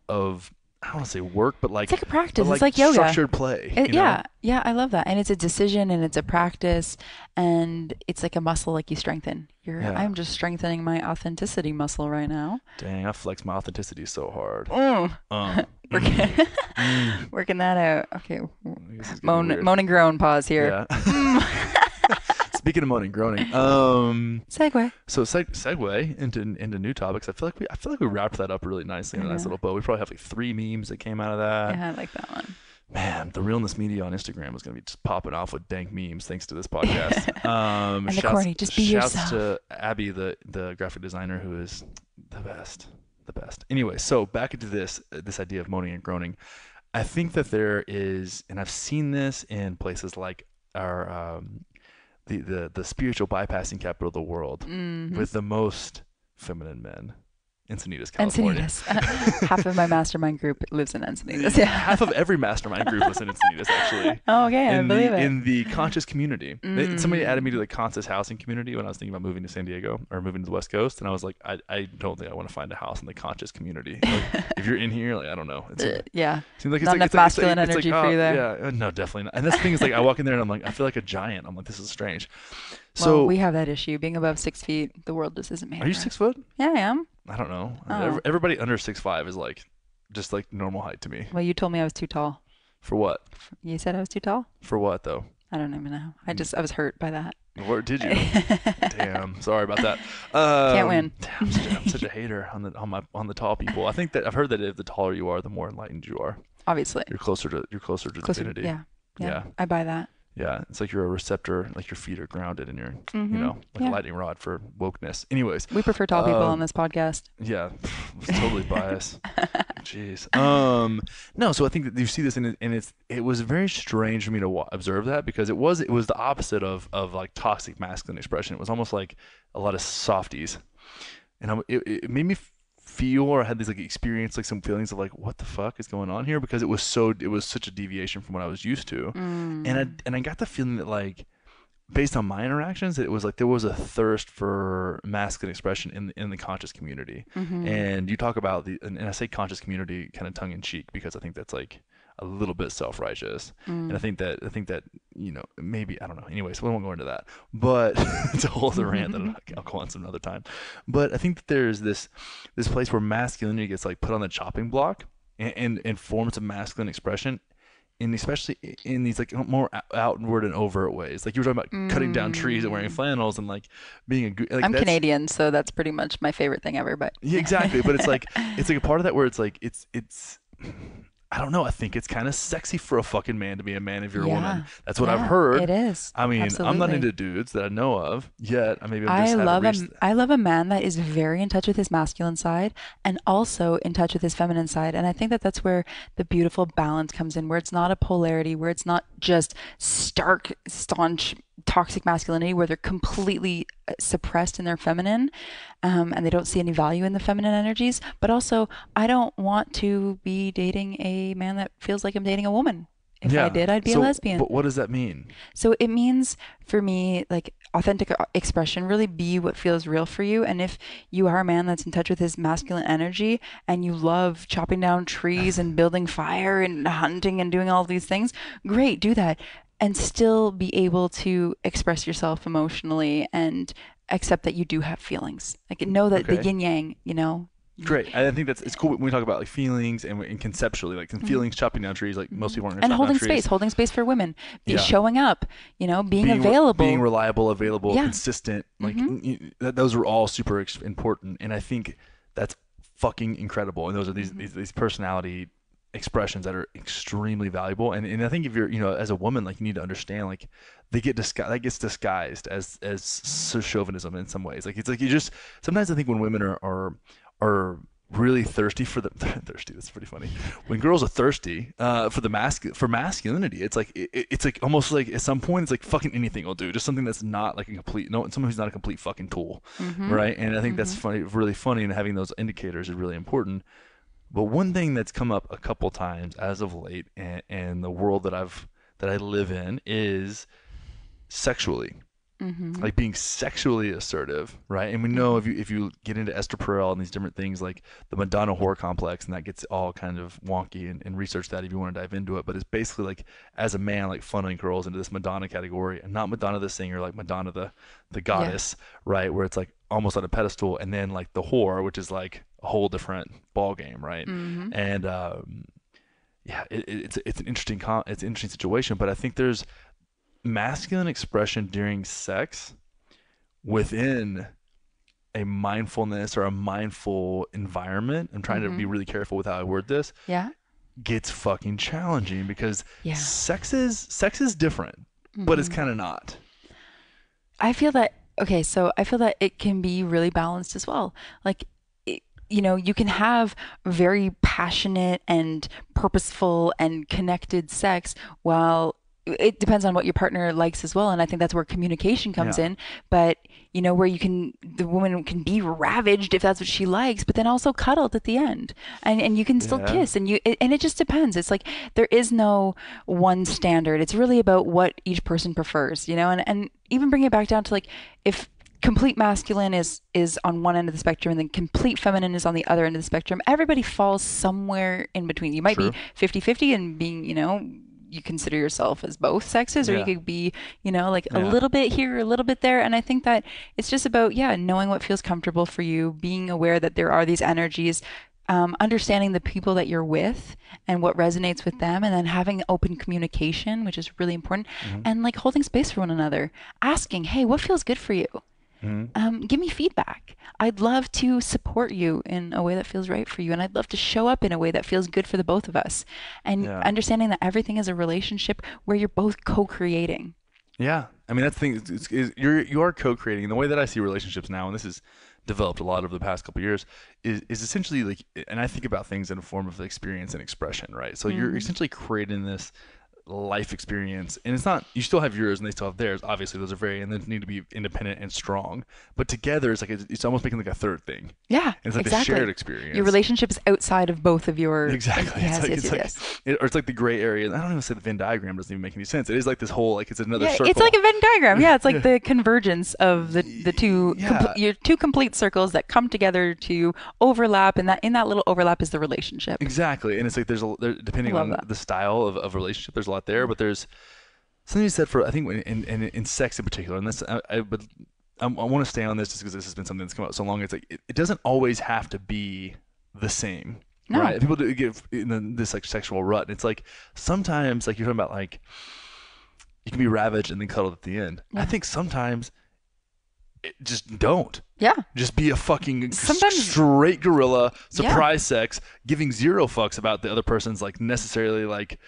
I don't want to say work, but It's like a but practice. It's like like yoga. structured play, Yeah, yeah, I love that. And it's a decision and it's a practice and it's like a muscle like you strengthen. Yeah. I'm just strengthening my authenticity muscle right now. Dang, I flex my authenticity so hard. Mm. Working, working that out. Okay. This is getting weird. Moan and groan pause here. Yeah. Speaking of moaning, groaning, Segue. so segue into new topics. I feel like we wrapped that up really nicely in a nice little bow. We probably have like 3 memes that came out of that. Yeah, I like that one. Man, the Realness media on Instagram is going to be just popping off with dank memes thanks to this podcast. And the corny, just be shouts yourself. to Abby, the graphic designer, who is the best, the best. Anyway, so back into this idea of moaning and groaning. I think that there is, and I've seen this in places like our the spiritual bypassing capital of the world, Mm-hmm. with the most feminine men. Encinitas, California. Encinitas. Half of my mastermind group lives in Encinitas. Yeah. Half of every mastermind group was in Encinitas, actually. Oh, okay, I believe it. In the conscious community. Somebody added me to the conscious housing community when I was thinking about moving to San Diego or moving to the West Coast, and I was like, I don't think I want to find a house in the conscious community. Like, if you're in here, like, I don't know. Yeah. Seems like Not enough masculine energy for you there. Yeah, no, definitely not. And that's the thing is, like, I walk in there and I'm like, I feel like a giant. I'm like, this is strange. Well, So, we have that issue. Being above 6 feet, the world just isn't made are you for us. 6 foot? Yeah, I am. I don't know. Oh. Everybody under 6'5" is like just like normal height to me. Well, you told me I was too tall. For what? You said I was too tall? For what though? I don't even know. I was hurt by that. Where did you? Damn, sorry about that. Can't win. Damn, I'm such a hater on the tall people. I think that I've heard that if the taller you are, the more enlightened you are. Obviously. You're closer to divinity. Yeah. Yeah. I buy that. Yeah, it's like you're a receptor, like your feet are grounded and you're, like Yeah. a lightning rod for wokeness. Anyways, We prefer tall people on this podcast. yeah, it's totally biased. Jeez. No, so I think that you see this and it was very strange for me to observe that because it was the opposite of like toxic masculine expression. It was almost like a lot of softies, and it made me feel, or I had these like experience, like some feelings of like, what the fuck is going on here? Because it was such a deviation from what I was used to, and I got the feeling that like, based on my interactions, that it was like there was a thirst for masculine expression in the conscious community. And you talk about and I say conscious community kind of tongue in cheek because I think that's like a little bit self-righteous, and I think that maybe, I don't know. Anyways, we won't go into that, but it's a whole other rant that I'll go on some other time. But I think that there's this place where masculinity gets like put on the chopping block and forms of masculine expression. And especially in these like more outward and overt ways, like you were talking about cutting down trees and wearing flannels and like being like, I'm Canadian, so that's pretty much my favorite thing ever. But yeah, exactly. But it's like a part of that where it's like it's I don't know. I think it's kind of sexy for a fucking man to be a man if you're a woman. Yeah. That's what I've Yeah, heard. it is. I mean, I'm not Absolutely. into dudes that I know of yet. Maybe I'm just haven't reached that. I love a man that is very in touch with his masculine side and also in touch with his feminine side. And I think that that's where the beautiful balance comes in, where it's not a polarity, where it's not just stark, staunch, toxic masculinity, where they're completely suppressed in their feminine, and they don't see any value in the feminine energies. But also, I don't want to be dating a man that feels like I'm dating a woman. If I Yeah. did, I'd be a So, lesbian. but what does that mean? So it means for me, like authentic expression, really be what feels real for you. And if you are a man that's in touch with his masculine energy and you love chopping down trees and building fire and hunting and doing all these things, great, do that. And still be able to express yourself emotionally and accept that you do have feelings. Like know that the Okay. yin yang, you know. Great. I think it's cool when we talk about like feelings and conceptually, like in Mhm. feelings, chopping down trees. Like most people aren't gonna And chop down trees. holding space for women, be Yeah. showing up, you know, being Being available. reliable, available, Yeah. consistent, like Hmm. those are all super important, and I think that's fucking incredible. And those are Hmm. these personality expressions that are extremely valuable. And I think if you're as a woman, like you need to understand like that gets disguised as chauvinism in some ways. Like it's like you just sometimes I think when women are really thirsty for the thirsty. That's pretty funny. When girls are thirsty for for masculinity, it's like it's like almost like at some point it's like fucking anything will do. Just something that's not like a complete no, someone who's not a complete fucking tool, Hmm. right? And I think that's Hmm. funny, really funny, and having those indicators is really important. But one thing that's come up a couple times as of late, and the world that I live in is sexually Hmm. like being sexually assertive, right? And we know Hmm. if you get into Esther Perel and these different things like the Madonna whore complex, and that gets all kind of wonky and research that if you want to dive into it. But it's basically like as a man, like funneling girls into this Madonna category, and not Madonna the singer, like Madonna the Yeah. goddess, right? Where it's like almost on a pedestal, and then like the whore, which is like a whole different ball game, right? Hmm. And yeah, it's an it's an interesting situation, but I think there's masculine expression during sex within a mindfulness or a mindful environment. I'm trying to be Hmm. really careful with how I word this. Yeah. Gets fucking challenging because Yeah. sex is different, but it's Hmm. kind of not. I feel that, okay, so I feel that it can be really balanced as well. Like, you know, you can have very passionate and purposeful and connected sex while it depends on what your partner likes as well. And I think that's where communication comes Yeah. in. But, you know, where the woman can be ravaged if that's what she likes, but then also cuddled at the end. And you can still Yeah. kiss and it just depends. It's like there is no one standard. It's really about what each person prefers, you know, and even bring it back down to like if complete masculine is on one end of the spectrum and then complete feminine is on the other end of the spectrum, everybody falls somewhere in between. You might be True. 50-50 and being, you know, you consider yourself as both sexes, or you Yeah. could be, you know, like a Yeah. little bit here, a little bit there. And I think that it's just about, yeah, knowing what feels comfortable for you, being aware that there are these energies, understanding the people that you're with and what resonates with them, and then having open communication, which is really important, Hmm. and like holding space for one another, asking, hey, what feels good for you? Hmm. Give me feedback. I'd love to support you in a way that feels right for you. And I'd love to show up in a way that feels good for the both of us. And Yeah. understanding that everything is a relationship where you're both co creating. Yeah. That's the thing. You are co-creating. And the way that I see relationships now, and this has developed a lot over the past couple of years, is essentially like, and I think about things in a form of experience and expression, right? So you're Hmm. essentially creating this life experience, and it's not, you still have yours and they still have theirs, obviously those are very, and they need to be independent and strong, but together it's like it's almost making like a third thing, Yeah, and it's like this shared exactly. Your experience. relationship is outside of both of your. Exactly. It's Yes, like yes, yes, yes. or it's like the gray area. I don't even say the Venn diagram doesn't even make any sense. It is like this whole like it's another Yeah, it's like circle. a Venn diagram. Yeah, it's like Yeah. the convergence of the two Yeah. your two complete circles that come together to overlap, and that in that little overlap is the relationship. Exactly. And it's like depending Love on that. the style of relationship, there's a lot there, but there's something you said for I think in sex in particular, and this I want to stay on this just because this has been something that's come out so long. It's like it doesn't always have to be the same, No. right? People do get in this like sexual rut. And it's like sometimes like you're talking about like you can be ravaged and then cuddled at the end. I Yeah. think sometimes just don't. Yeah. Just be a fucking Sometimes- straight gorilla, surprise sex, giving zero fucks about the other person's like necessarily like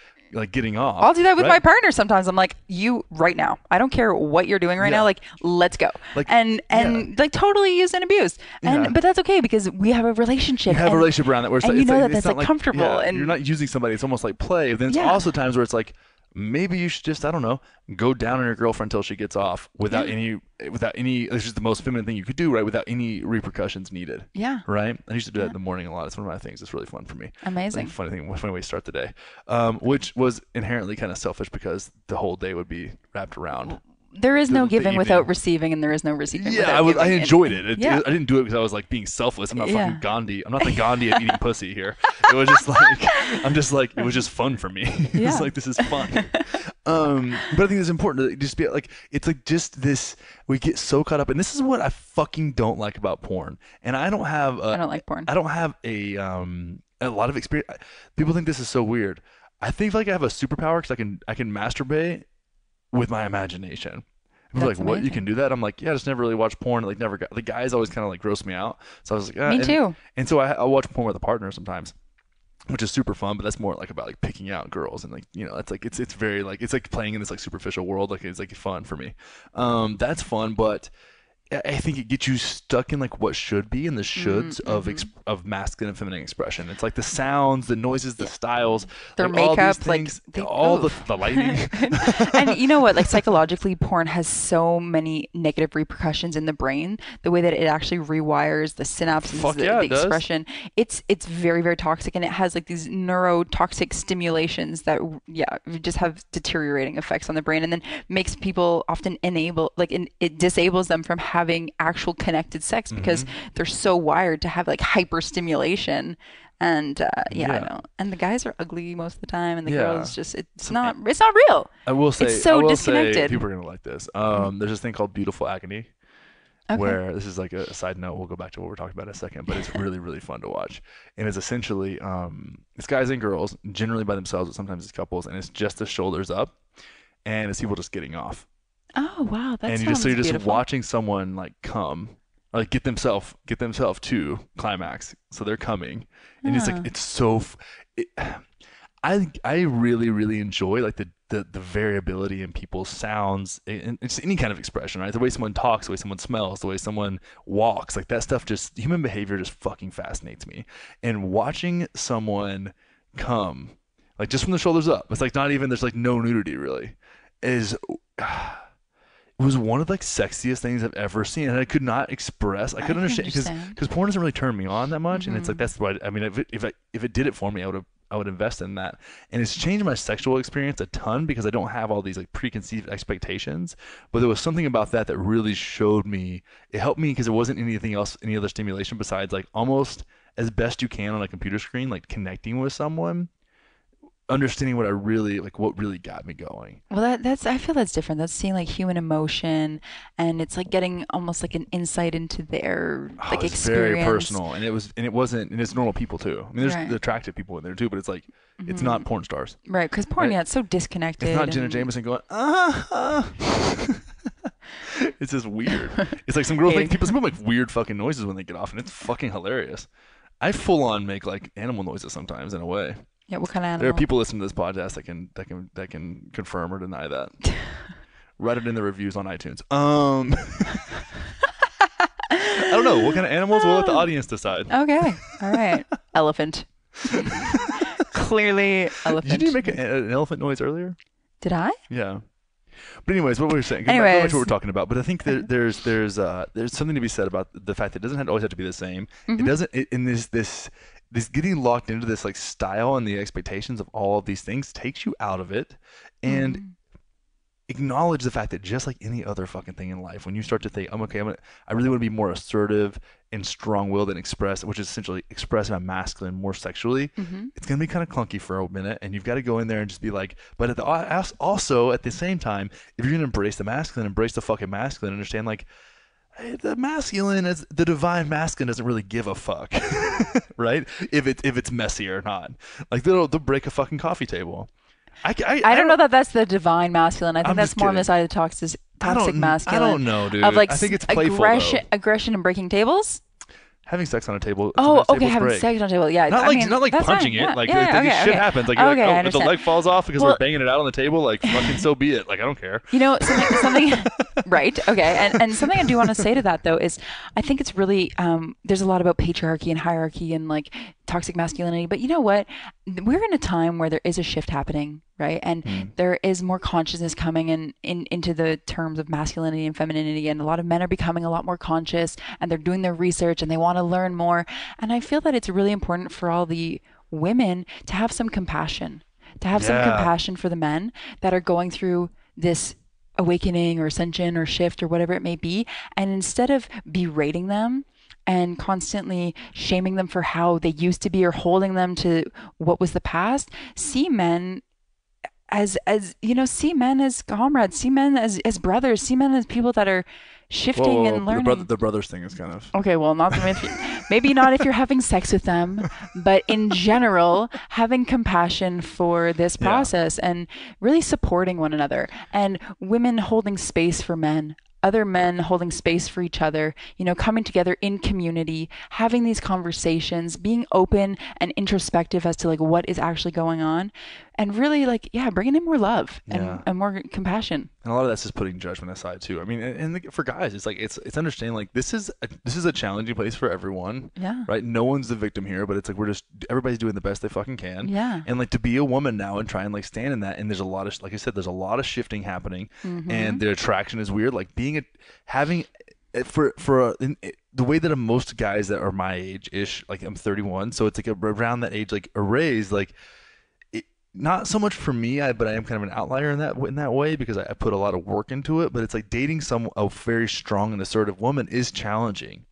getting off. I'll do that with right? my partner sometimes. I'm like, you right now. I don't care what you're doing right now. Like, let's go. Like, and like totally used and abused. And but that's okay because we have a relationship. You have a relationship around that where it's and like, you know it's that's not like comfortable. Yeah, and you're not using somebody. It's almost like play. Then it's also times where it's like, maybe you should just, I don't know, go down on your girlfriend until she gets off without any, it's just the most feminine thing you could do, right? Without any repercussions needed. Yeah. Right? I used to do that in the morning a lot. It's one of my things. It's really fun for me. Amazing. It's like funny way to start the day. Which was inherently kind of selfish because the whole day would be wrapped around. There is no giving evening. without receiving, and there is no receiving without giving. I enjoyed it. Yeah. I didn't do it because I was like being selfless. I'm not fucking Gandhi. I'm not the Gandhi of eating pussy here. It was just like, it was just fun for me. It's like, this is fun. But I think it's important to just be like, it's like just this, we get so caught up. And this is what I fucking don't like about porn. And I don't like porn. I don't have a lot of experience. People think this is so weird. I think like I have a superpower because I can masturbate with my imagination. People are like, what? You can do that? I'm like, yeah, I just never really watched porn. Like, never got, the guys always kind of like gross me out. So I was like, me too. And so I watch porn with a partner sometimes, which is super fun, but that's more like about like picking out girls and like, you know, it's like, it's very like, it's like playing in this like superficial world. Like, it's like fun for me. That's fun, but I think it gets you stuck in like what should be and the shoulds of masculine and feminine expression. It's like the sounds, the noises, the styles, their like all makeup, these things, like all the lighting. And you know what? Like psychologically, porn has so many negative repercussions in the brain. The way that it actually rewires the synapses, the expression. It's very, very toxic, and it has like these neurotoxic stimulations that just have deteriorating effects on the brain, and then makes people often it disables them from having actual connected sex because they're so wired to have like hyper stimulation. And I know. And the guys are ugly most of the time, and the girls just it's not real. I will say it's so disconnected. Say, people are gonna like this. There's this thing called beautiful agony. Okay. Where this is like a side note, we'll go back to what we're talking about in a second, but it's really, really fun to watch. And it's essentially it's guys and girls, generally by themselves, but sometimes it's couples, and it's just the shoulders up, and it's people just getting off. Oh wow, that's and you're just watching someone like come, or like get themselves to climax, so they're coming, and it's like it's so. I really, really enjoy like the variability in people's sounds and it's any kind of expression, right? The way someone talks, the way someone smells, the way someone walks, like that stuff. Just human behavior just fucking fascinates me. And watching someone come, like just from the shoulders up, it's like not even there's like no nudity really, is. It was one of the like sexiest things I've ever seen, and I could not express. I couldn't understand because porn doesn't really turn me on that much, and it's like that's why I mean if it did it for me, I would invest in that, and it's changed my sexual experience a ton because I don't have all these like preconceived expectations. But there was something about that really showed me. It helped me because it wasn't anything else, any other stimulation besides like almost as best you can on a computer screen, like connecting with someone. Understanding what really got me going. Well, I feel that's different. That's seeing like human emotion, and it's like getting almost like an insight into their like it's experience. Very personal, and it's normal people too. I mean, there's attractive people in there too, but it's like it's not porn stars. Right, because porn, it's so disconnected. It's not Jenna Jameson going, It's just weird. It's like some girls people make weird fucking noises when they get off, and it's fucking hilarious. I full on make like animal noises sometimes in a way. Yeah, what kind of animal? There are people listening to this podcast that can confirm or deny that. Write it in the reviews on iTunes. I don't know what kind of animals. We'll let the audience decide. Okay, all right. Elephant. Clearly, elephant. Did you make an elephant noise earlier? Did I? Yeah. But anyways, what were we saying? Go back to what we're talking about. But I think there's something to be said about the fact that it doesn't always have to be the same. It doesn't. In this getting locked into this like style and the expectations of all of these things takes you out of it, and acknowledge the fact that just like any other fucking thing in life, when you start to think, I really want to be more assertive and strong-willed and express, which is essentially expressing my masculine more sexually, it's gonna be kind of clunky for a minute, and you've got to go in there and just be like, but also at the same time, if you're gonna embrace the masculine, embrace the fucking masculine, understand like. The masculine, as the divine masculine, doesn't really give a fuck, right? If it's messy or not, like they'll break a fucking coffee table. I don't know that that's the divine masculine. I think that's more on the side of the toxic masculine. I don't know, dude. Of like I think it's playful, though. aggression and breaking tables. Having sex on a table. Oh, okay, tables having break. sex on a table. Yeah, Not I mean, not like that's punching fine. it. Yeah, Like yeah, okay, shit okay. happens. Like, Okay, I if the understand. leg falls off because Well, we're banging it out on the table, like fucking so be it. Like I don't care. You know, something right? Okay, and something I do want to say to that though is, I think it's really there's a lot about patriarchy and hierarchy and like toxic masculinity, but you know what? We're in a time where there is a shift happening, right? And there is more consciousness coming into the terms of masculinity and femininity, and a lot of men are becoming a lot more conscious, and they're doing their research and they want to learn more. And I feel that it's really important for all the women to have some compassion, for the men that are going through this awakening or ascension or shift or whatever it may be. And instead of berating them and constantly shaming them for how they used to be or holding them to what was the past, see men as see men as comrades, see men as brothers, see men as people that are shifting and learning. The brothers thing is kind of okay. Well, not maybe not if you're having sex with them, but in general, having compassion for this process and really supporting one another, and women holding space for men. Other men holding space for each other, coming together in community, having these conversations, being open and introspective as to like what is actually going on, and really bringing in more love and more compassion. And a lot of that's just putting judgment aside too. I mean, and for guys, it's like it's understanding like this is a challenging place for everyone. Yeah. Right. No one's the victim here, but it's like everybody's doing the best they fucking can. Yeah. And like to be a woman now and try and like stand in that, and there's a lot of, like I said, there's a lot of shifting happening, and the attraction is weird. Like the way that most guys that are my age ish, like I'm 31, so it's like around that age, like arrays, like. Not so much for me, but I am kind of an outlier in that way because I put a lot of work into it. But it's like dating a very strong and assertive woman is challenging,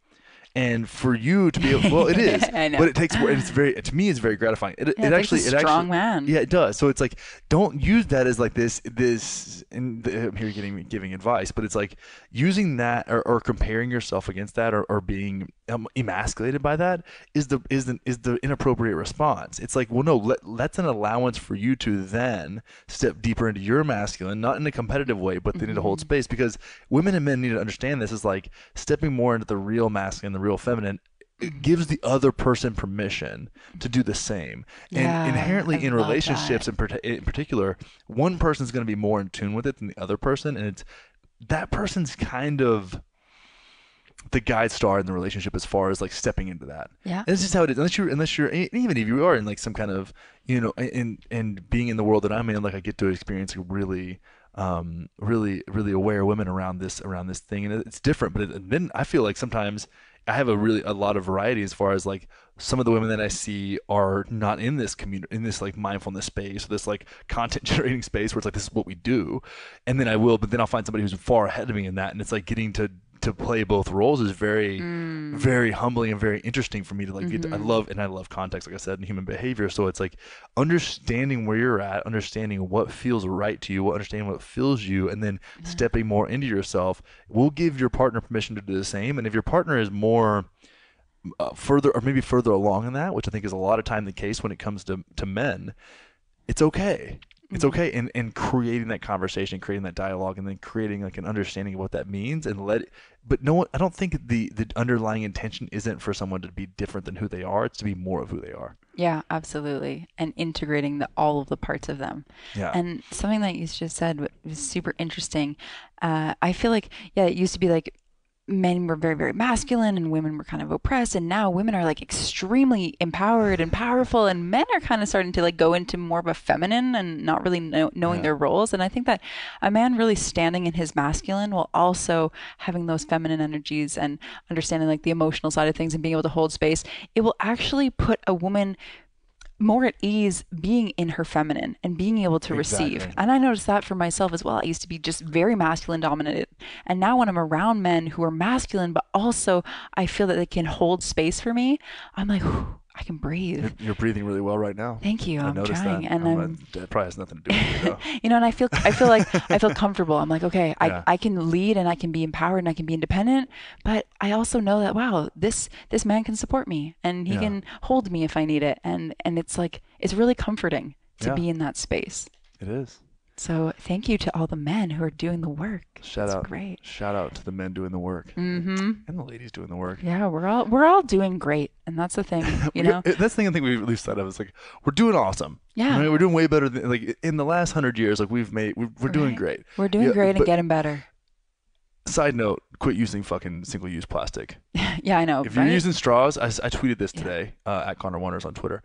and for you to be well, it is. I know. But it takes work. And to me, it's very gratifying. It actually, strong man. Yeah, it does. So it's like don't use that as like this. And I'm here giving advice, but it's like using that or comparing yourself against that or being emasculated by that is the inappropriate response. It's like, well, no, that's an allowance for you to then step deeper into your masculine, not in a competitive way, but they need to hold space, because women and men need to understand this is like stepping more into the real masculine, the real feminine. It gives the other person permission to do the same. And inherently in relationships in particular, one person's going to be more in tune with it than the other person, and it's that person's kind of the guide star in the relationship as far as like stepping into that. Yeah. And it's just how it is. Unless you're even if you are in like some kind of, and being in the world that I'm in, like I get to experience really really aware women around this thing, and it's different. But then I feel like sometimes I have a lot of variety as far as like some of the women that I see are not in this community, in this like mindfulness space, this like content generating space where it's like this is what we do, and then but then I'll find somebody who's far ahead of me in that, and it's like getting to play both roles is very very humbling and very interesting for me to like I love context, like I said, in human behavior. So it's like understanding where you're at, understanding what feels right to you, understanding what fills you, and then stepping more into yourself will give your partner permission to do the same. And if your partner is more further along in that, which I think is a lot of time the case when it comes to men, it's okay. It's okay in creating that conversation, creating that dialogue, and then creating like an understanding of what that means, and but no one, I don't think the underlying intention isn't for someone to be different than who they are. It's to be more of who they are. Yeah, absolutely. And integrating all of the parts of them. Yeah. And something that you just said was super interesting. I feel like, it used to be like men were very, very masculine and women were kind of oppressed. And now women are like extremely empowered and powerful, and men are kind of starting to like go into more of a feminine and not really knowing their roles. And I think that a man really standing in his masculine while also having those feminine energies and understanding like the emotional side of things and being able to hold space, it will actually put a woman more at ease being in her feminine and being able to receive. And I noticed that for myself as well. I used to be just very masculine dominated. And now when I'm around men who are masculine, but also I feel that they can hold space for me, I'm like, I can breathe. You're breathing really well right now. Thank you. I'm trying. That. And that probably has nothing to do with it though. And I feel comfortable. I'm like, okay, I can lead and I can be empowered and I can be independent, but I also know that, wow, this man can support me and he can hold me if I need it. And it's like, it's really comforting to be in that space. It is. So thank you to all the men who are doing the work. Shout It's out. great. Shout out to the men doing the work. Mm-hmm. And the ladies doing the work. Yeah, we're all doing great, and that's the thing, That's the thing I think we lose sight of. Is like we're doing awesome. Yeah. Right? We're doing way better than like in the last 100 years. Like we're doing Right. great. We're doing great and but getting better. side note: quit using fucking single-use plastic. Yeah, I know. If you're using straws, I tweeted this today at Connor Wonders on Twitter.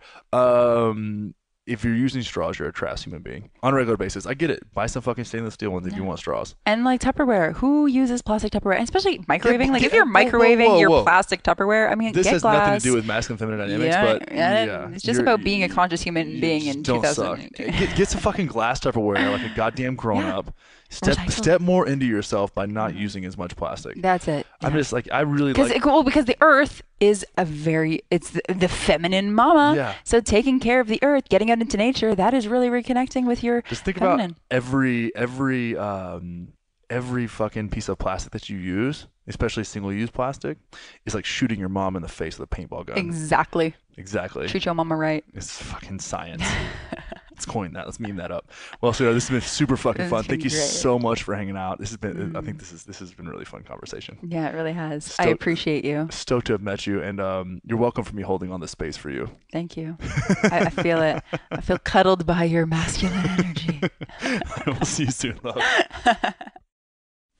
If you're using straws, you're a trash human being on a regular basis. I get it. Buy some fucking stainless steel ones if you want straws. And like Tupperware, who uses plastic Tupperware? And especially microwaving. Like if you're whoa, microwaving your whoa. plastic Tupperware, I mean, This get has glass. nothing to do with masculine feminine dynamics, Yeah, but yeah, it's just about being a conscious human being in don't suck. 2000. Get some fucking glass Tupperware like a goddamn grown up. Step more into yourself by not using as much plastic. That's it. Yeah. I'm just like I really like because the earth is it's the feminine mama. Yeah. So taking care of the earth, getting out into nature, that is really reconnecting with your just think feminine. about every fucking piece of plastic that you use, especially single-use plastic, is like shooting your mom in the face with a paintball gun. Exactly. Treat your mama right. It's fucking science. Let's coin that. Let's meme that up. Well, so this has been super fucking fun. Thank you so much for hanging out. This has been. I think this has been a really fun conversation. Yeah, it really has. I appreciate you. Stoked to have met you, and you're welcome for me holding on this space for you. Thank you. I feel it. I feel cuddled by your masculine energy. We'll see you soon, love.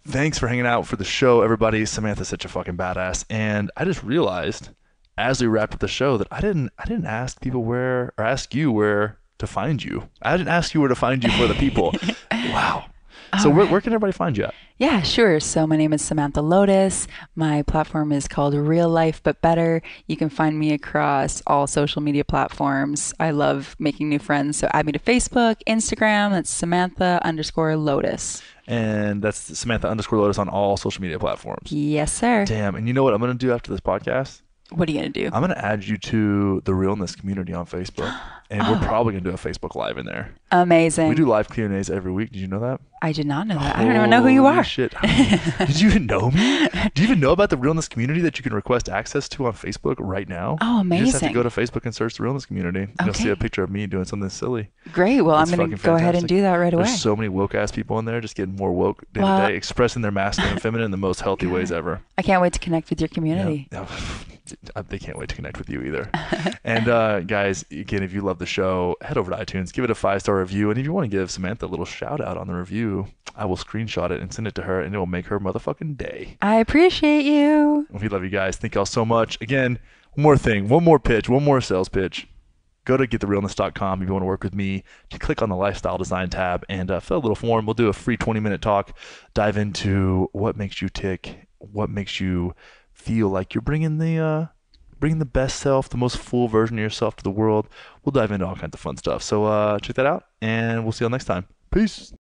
Thanks for hanging out for the show, everybody. Samantha's such a fucking badass, and I just realized as we wrapped up the show that I didn't ask people ask you where to find you. I didn't ask you where to find you for the people. Wow. So where can everybody find you at? Yeah, sure. So my name is Samantha Lotus. My platform is called Real Life But Better. You can find me across all social media platforms. I love making new friends. So add me to Facebook, Instagram. That's Samantha_Lotus. And that's Samantha_Lotus on all social media platforms. Yes, sir. Damn. And you know what I'm going to do after this podcast? What are you going to do? I'm going to add you to the Realness community on Facebook. And we're probably going to do a Facebook Live in there. Amazing. We do live Q&As every week. Did you know that? I did not know that. I don't even know who you are. Shit. Did you even know me? Do you even know about the Realness community that you can request access to on Facebook right now? Oh, amazing. You just have to go to Facebook and search the Realness community. And you'll see a picture of me doing something silly. Great. Well, I'm going to go ahead and do that right away. There's so many woke ass people in there just getting more woke day to day, expressing their masculine and feminine in the most healthy ways ever. I can't wait to connect with your community. Yeah. They can't wait to connect with you either. And guys, again, if you love the show, head over to iTunes, give it a 5-star review. And if you want to give Samantha a little shout out on the review, I will screenshot it and send it to her, and it will make her motherfucking day. I appreciate you. We love you guys. Thank y'all so much. Again, one more thing, one more pitch, one more sales pitch. Go to gettherealness.com if you want to work with me. You click on the lifestyle design tab and fill a little form. We'll do a free 20-minute talk, dive into what makes you tick, what makes you feel like you're bringing the best self, the most full version of yourself to the world. We'll dive into all kinds of fun stuff. So check that out, and we'll see you all next time. Peace.